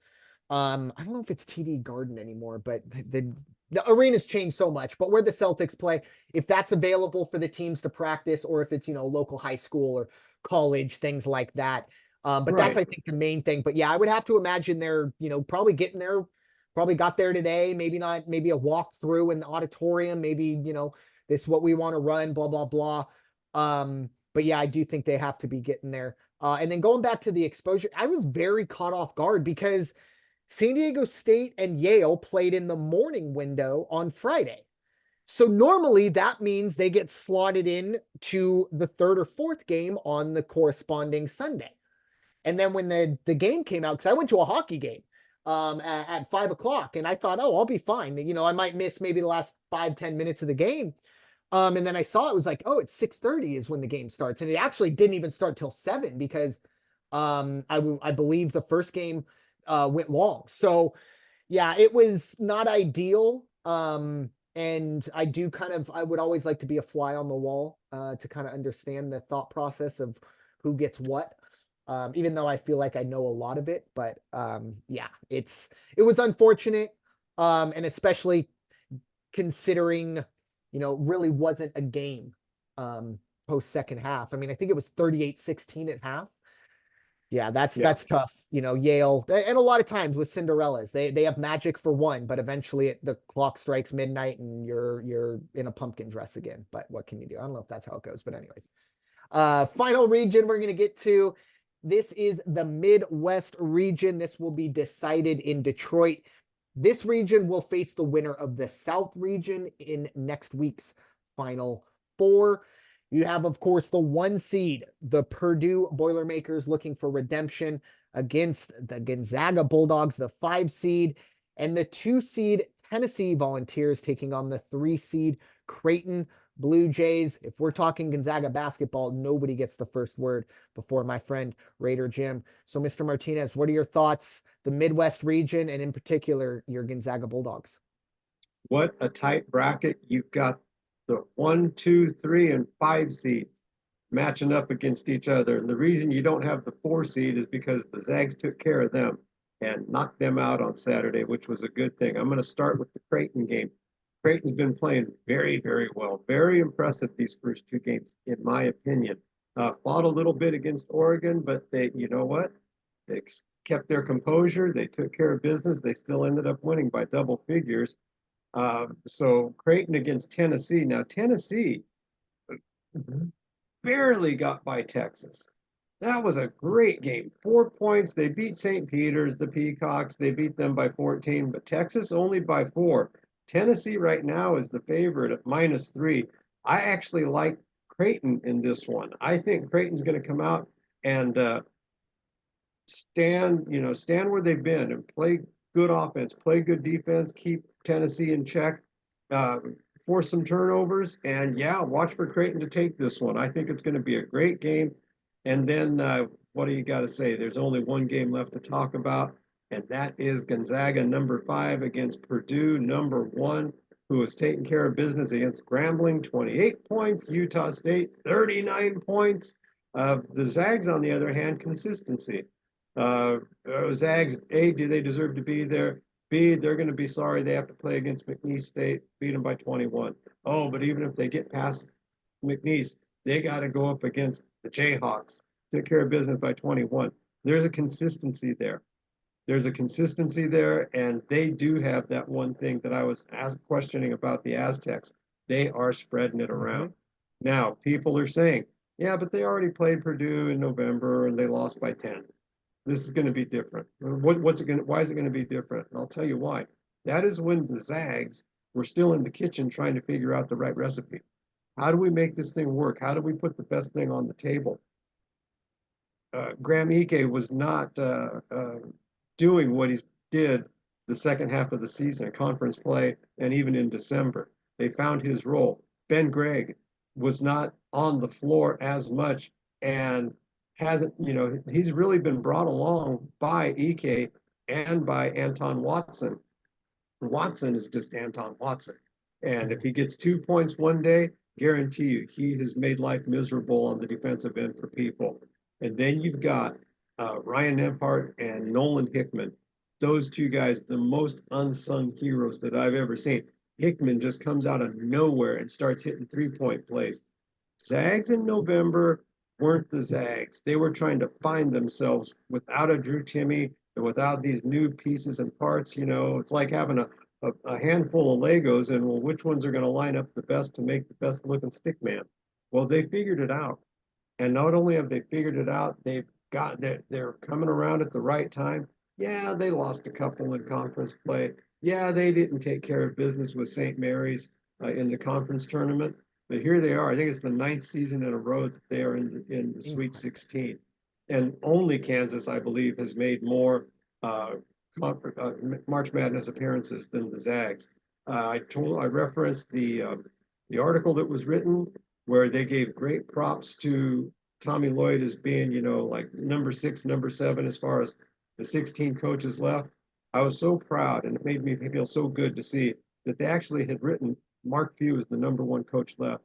Speaker 1: I don't know if it's TD Garden anymore, but the arena's changed so much, but where the Celtics play, if that's available for the teams to practice, or if it's, local high school or college, things like that. But that's, I think, the main thing. But yeah, I would have to imagine they're, probably getting there, probably got there today, maybe not, maybe a walk through in the auditorium, maybe, this is what we want to run, blah, blah, blah. But yeah, I do think they have to be getting there. And then going back to the exposure, I was very caught off guard because San Diego State and Yale played in the morning window on Friday. So normally that means they get slotted in to the third or fourth game on the corresponding Sunday. And then when the game came out, because I went to a hockey game at 5 o'clock, and I thought, oh, I'll be fine. I might miss maybe the last 5-10 minutes of the game. And then I saw it was like, oh, it's 6:30 is when the game starts. And it actually didn't even start till 7 because I believe the first game went long. So yeah, it was not ideal. And I would always like to be a fly on the wall to kind of understand the thought process of who gets what. Even though I feel like I know a lot of it, but yeah, it was unfortunate. And especially considering, really wasn't a game post second half. I mean, I think it was 38-16 at half. Yeah, that's tough. Yale, and a lot of times with Cinderellas, they have magic for one, but eventually the clock strikes midnight and you're in a pumpkin dress again. But what can you do? I don't know if that's how it goes, but anyways. Final region we're going to get to. This is the Midwest region. This will be decided in Detroit. This region will face the winner of the South region in next week's Final Four. You have, of course, the 1 seed, the Purdue Boilermakers, looking for redemption against the Gonzaga Bulldogs, the 5 seed, and the 2 seed Tennessee Volunteers taking on the 3 seed Creighton Blue Jays. If we're talking Gonzaga basketball, nobody gets the first word before my friend Raider Jim. So, Mr. Martinez, what are your thoughts? The Midwest region, and in particular, your Gonzaga Bulldogs.
Speaker 2: What a tight bracket. You've got the 1, 2, 3, and 5 seeds matching up against each other. And the reason you don't have the 4 seed is because the Zags took care of them and knocked them out on Saturday, which was a good thing. I'm going to start with the Creighton game. Creighton's been playing very, very well. Very impressive these first 2 games, in my opinion. Fought a little bit against Oregon, but you know what? They kept their composure. They took care of business. They still ended up winning by double figures. So Creighton against Tennessee. Now, Tennessee barely got by Texas. That was a great game. 4 points. They beat St. Peter's, the Peacocks. They beat them by 14, but Texas only by 4. Tennessee right now is the favorite at -3. I actually like Creighton in this one. I think Creighton's going to come out and stand where they've been and play good offense, play good defense, keep Tennessee in check, force some turnovers, and watch for Creighton to take this one. I think it's going to be a great game. And then what do you got to say? There's only one game left to talk about. and that is Gonzaga number 5 against Purdue number 1, who was taking care of business against Grambling, 28 points, Utah State, 39 points. The Zags, on the other hand, consistency. Zags, A, do they deserve to be there? B, they're going to be sorry they have to play against McNeese State, beat them by 21. Oh, but even if they get past McNeese, they got to go up against the Jayhawks, take care of business by 21. There's a consistency there. There's a consistency there, and they do have that one thing that I was questioning about the Aztecs. They are spreading it around. Now, people are saying, yeah, but they already played Purdue in November and they lost by 10. This is going to be different. Why is it going to be different? And I'll tell you why. That is when the Zags were still in the kitchen trying to figure out the right recipe. How do we make this thing work? How do we put the best thing on the table? Graham Ike was not doing what he did the second half of the season, conference play, and even in December. They found his role. Ben Gregg was not on the floor as much and hasn't, he's really been brought along by Ike and by Anton Watson. Watson is just Anton Watson. And if he gets 2 points one day, guarantee you, he has made life miserable on the defensive end for people. And then you've got Ryan Nembhard and Nolan Hickman. Those two guys, the most unsung heroes that I've ever seen. Hickman just comes out of nowhere and starts hitting 3-point plays. Zags in November weren't the Zags. They were trying to find themselves without a Drew Timme and without these new pieces and parts. It's like having a handful of Legos and, well, which ones are going to line up the best to make the best looking stick man? Well, they figured it out. And not only have they figured it out, they're coming around at the right time. Yeah, they lost a couple in conference play. Yeah, they didn't take care of business with St. Mary's in the conference tournament. But here they are. I think it's the 9th season in a row that they are in the Sweet 16. And only Kansas, I believe, has made more March Madness appearances than the Zags. I referenced the article that was written where they gave great props to Tommy Lloyd as being, like number 6, number 7, as far as the 16 coaches left. I was so proud, and it made me feel so good to see that they actually had written Mark Few as the number 1 coach left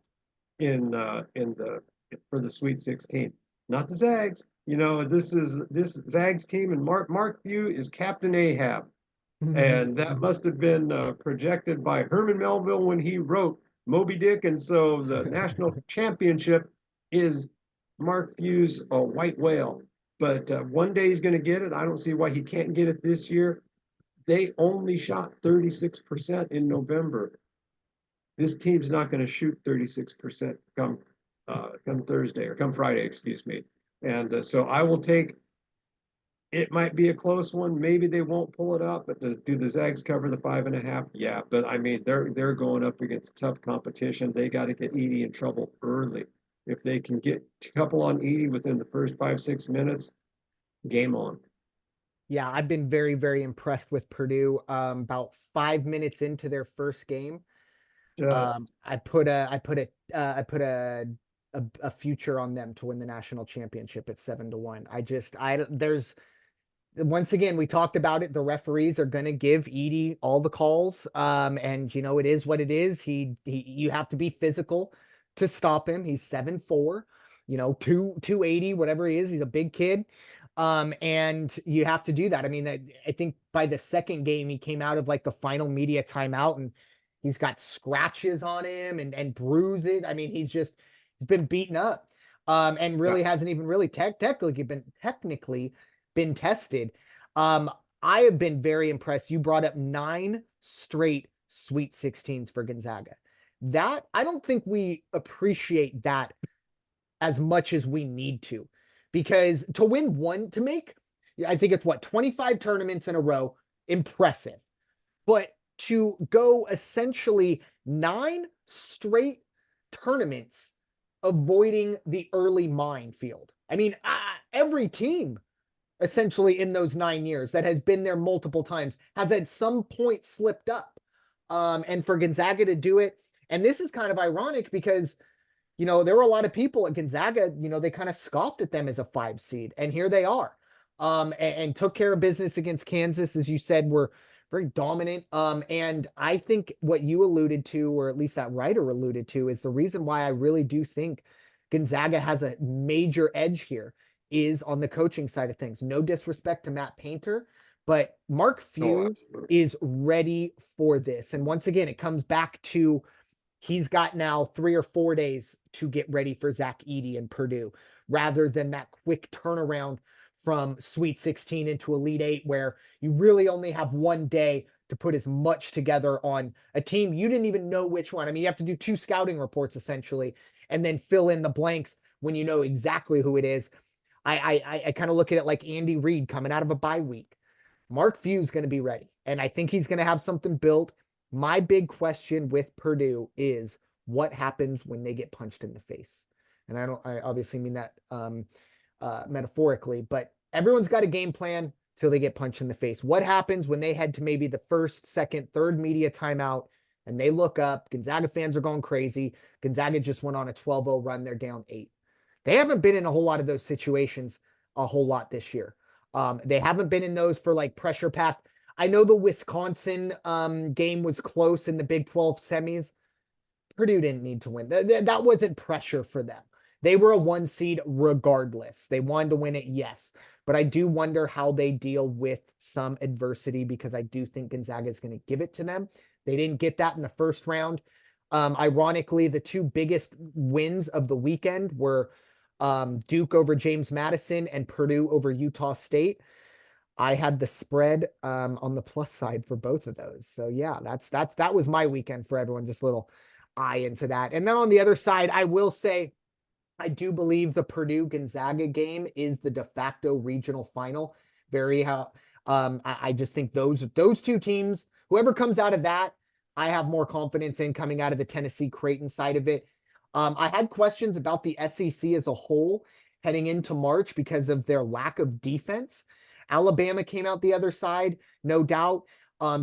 Speaker 2: for the Sweet 16. Not the Zags. This Zags team, and Mark Few is Captain Ahab. And that must have been projected by Herman Melville when he wrote Moby Dick. And so the national championship is Mark Few's white whale. But one day he's going to get it. I don't see why he can't get it this year. They only shot 36% in November. This team's not going to shoot 36% come Thursday or come Friday, excuse me. And so I will take. It might be a close one. Maybe they won't pull it up, but do the Zags cover the 5.5? Yeah, but I mean they're going up against tough competition. They got to get Edey in trouble early. If they can get a couple on Edey within the first 5-6 minutes, game on.
Speaker 1: Yeah, I've been very, very impressed with Purdue. About 5 minutes into their first game, I put a future on them to win the national championship at 7-1. There's once again, we talked about it. The referees are going to give Edey all the calls. And it is what it is. You have to be physical to stop him. He's 7'4", 280, whatever he is. He's a big kid. And you have to do that. I mean, I think by the second game, he came out of like the final media timeout and he's got scratches on him and bruises. I mean, he's been beaten up. And really hasn't even really technically been tested. I have been very impressed. You brought up 9 straight Sweet 16s for Gonzaga. That I don't think we appreciate that as much as we need to, because to win one, to make, I think it's 25 tournaments in a row, impressive. But to go essentially 9 straight tournaments avoiding the early minefield. I mean, every team essentially in those 9 years that has been there multiple times has at some point slipped up. And for Gonzaga to do it, and this is kind of ironic because, there were a lot of people at Gonzaga, they kind of scoffed at them as a 5 seed, and here they are. and took care of business against Kansas, as you said, were very dominant. And I think what you alluded to, or at least that writer alluded to, is the reason why I really do think Gonzaga has a major edge here is on the coaching side of things. No disrespect to Matt Painter, but Mark Few is ready for this. And once again, it comes back to he's got now 3 or 4 days to get ready for Zach Edey and Purdue, rather than that quick turnaround from Sweet 16 into Elite 8, where you really only have 1 day to put as much together on a team you didn't even know which one. I mean, you have to do 2 scouting reports essentially, and then fill in the blanks when you know exactly who it is. I kind of look at it like Andy Reid coming out of a bye week. Mark Few's going to be ready, and I think he's going to have something built. My big question with Purdue is what happens when they get punched in the face? And I obviously mean that metaphorically, but everyone's got a game plan till they get punched in the face. What happens when they head to maybe the first, second, third media timeout and they look up? Gonzaga fans are going crazy. Gonzaga just went on a 12-0 run. They're down 8. They haven't been in a whole lot of those situations a whole lot this year. They haven't been in those for like pressure packed. I know the Wisconsin game was close in the Big 12 semis. Purdue didn't need to win. That wasn't pressure for them. They were a 1 seed regardless. They wanted to win it, yes. But I do wonder how they deal with some adversity, because I do think Gonzaga is going to give it to them. They didn't get that in the first round. Ironically, the 2 biggest wins of the weekend were Duke over James Madison and Purdue over Utah State. I had the spread on the plus side for both of those. So yeah, that was my weekend for everyone. Just a little eye into that. And then on the other side, I will say, I do believe the Purdue Gonzaga game is the de facto regional final. I just think those 2 teams, whoever comes out of that, I have more confidence in coming out of the Tennessee Creighton side of it. I had questions about the SEC as a whole heading into March because of their lack of defense. Alabama came out the other side, no doubt.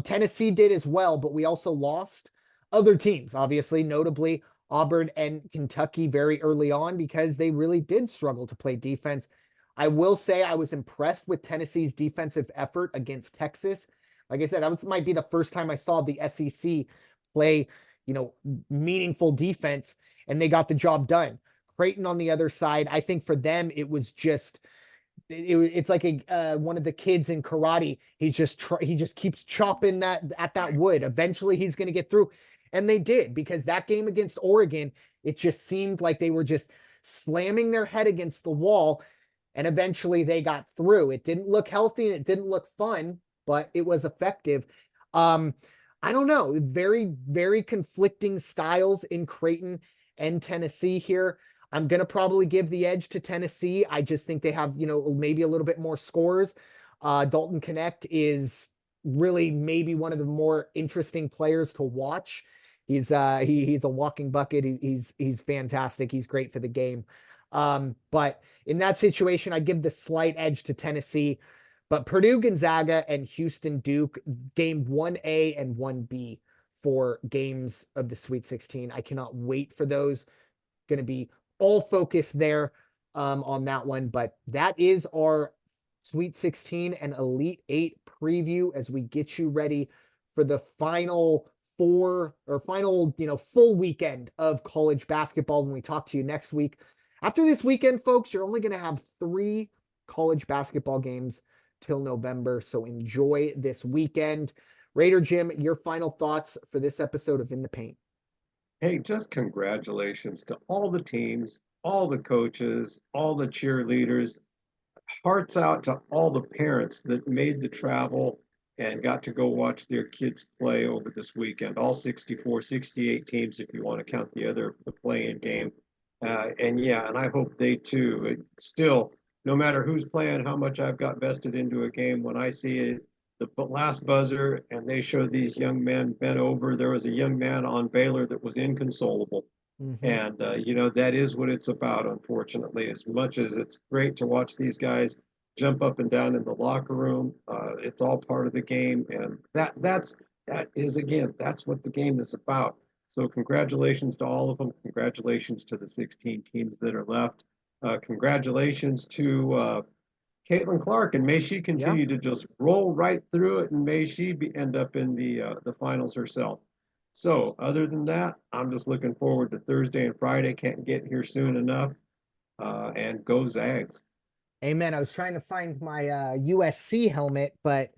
Speaker 1: Tennessee did as well, but we also lost other teams, obviously, notably Auburn and Kentucky very early on, because they really did struggle to play defense. I will say I was impressed with Tennessee's defensive effort against Texas. Like I said, that might be the first time I saw the SEC play, meaningful defense, and they got the job done. Creighton on the other side, I think for them, it was just, it's like one of the kids in karate. He just keeps chopping at that wood. Eventually he's going to get through. And they did, because that game against Oregon, it just seemed like they were just slamming their head against the wall, and eventually they got through. It didn't look healthy and it didn't look fun, but it was effective. I don't know, very, very conflicting styles in Creighton and Tennessee here. I'm going to probably give the edge to Tennessee. I just think they have, maybe a little bit more scores. Dalton Connect is really maybe one of the more interesting players to watch. He's a walking bucket. He's fantastic. He's great for the game. But in that situation, I give the slight edge to Tennessee. But Purdue, Gonzaga, and Houston Duke, game 1A and 1B for games of the Sweet 16. I cannot wait for those. Going to be all focused there on that one. But that is our Sweet 16 and Elite 8 preview as we get you ready for the final full weekend of college basketball when we talk to you next week. After this weekend, folks, you're only going to have 3 college basketball games till November. So enjoy this weekend. Raider Jim, your final thoughts for this episode of In the Paint.
Speaker 2: Hey, just congratulations to all the teams, all the coaches, all the cheerleaders. Hearts out to all the parents that made the travel and got to go watch their kids play over this weekend. All 64, 68 teams, if you want to count the play-in game. And I hope they too. Still, no matter who's playing, how much I've got vested into a game, when I see it, the last buzzer and they show these young men bent over, there was a young man on Baylor that was inconsolable. Mm-hmm. And, that is what it's about, unfortunately. As much as it's great to watch these guys jump up and down in the locker room, it's all part of the game. And that's what the game is about. So congratulations to all of them. Congratulations to the 16 teams that are left. Congratulations to Caitlin Clark, and may she
Speaker 1: Yeah.
Speaker 2: continue to just roll right through it, and may she end up in the finals herself. So, other than that, I'm just looking forward to Thursday and Friday. Can't get here soon enough. And go Zags.
Speaker 1: Amen. I was trying to find my USC helmet, but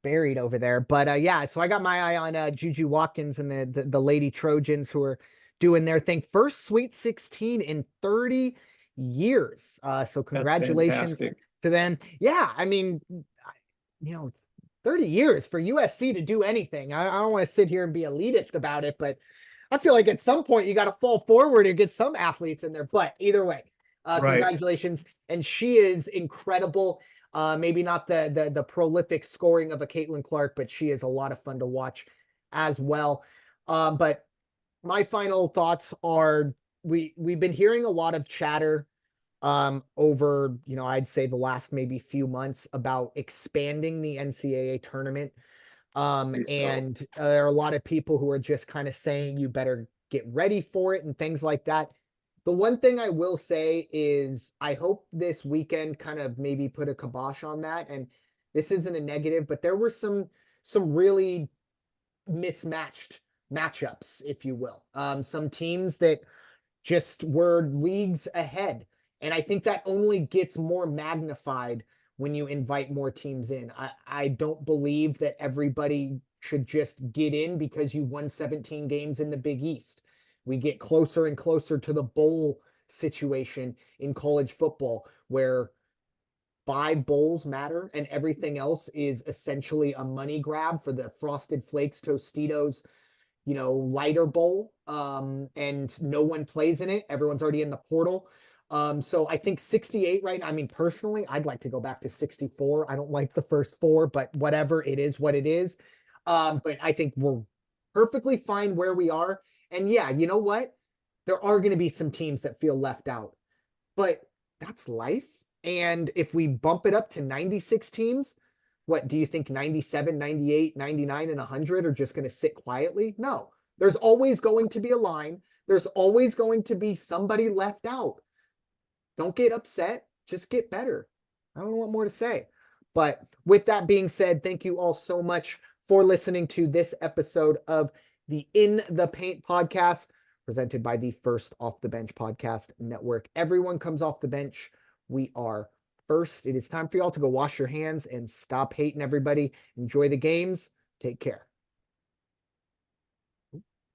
Speaker 1: buried over there. But yeah, so I got my eye on Juju Watkins and the Lady Trojans who are doing their thing. First Sweet 16 in 30 years. So
Speaker 2: That's
Speaker 1: congratulations
Speaker 2: fantastic.
Speaker 1: to them. Yeah, I mean, 30 years for USC to do anything. I don't want to sit here and be elitist about it, but I feel like at some point you got to fall forward and get some athletes in there. But either way,
Speaker 2: Right.
Speaker 1: congratulations. And she is incredible. Maybe not the prolific scoring of a Caitlin Clark, but she is a lot of fun to watch as well. But my final thoughts are we've been hearing a lot of chatter over, I'd say the last maybe few months about expanding the NCAA tournament.
Speaker 2: Please go.
Speaker 1: And there are a lot of people who are just kind of saying you better get ready for it and things like that. The one thing I will say is I hope this weekend kind of maybe put a kibosh on that. And this isn't a negative, but there were some really mismatched matchups, if you will. Some teams that just were leagues ahead. And I think that only gets more magnified when you invite more teams in. I don't believe that everybody should just get in because you won 17 games in the Big East. We get closer and closer to the bowl situation in college football where 5 bowls matter and everything else is essentially a money grab for the Frosted Flakes, Tostitos, lighter bowl. And no one plays in it. Everyone's already in the portal. So I think 68 right now. I mean, personally, I'd like to go back to 64. I don't like the first 4, but whatever, it is what it is. But I think we're perfectly fine where we are. And yeah, you know what? There are going to be some teams that feel left out, but that's life. And if we bump it up to 96 teams, what do you think 97, 98, 99, and 100 are just going to sit quietly? No, there's always going to be a line. There's always going to be somebody left out. Don't get upset. Just get better. I don't know what more to say. But with that being said, thank you all so much for listening to this episode of the In the Paint podcast presented by the First Off the Bench podcast network. Everyone comes off the bench. We are first. It is time for y'all to go wash your hands and stop hating everybody. Enjoy the games. Take care.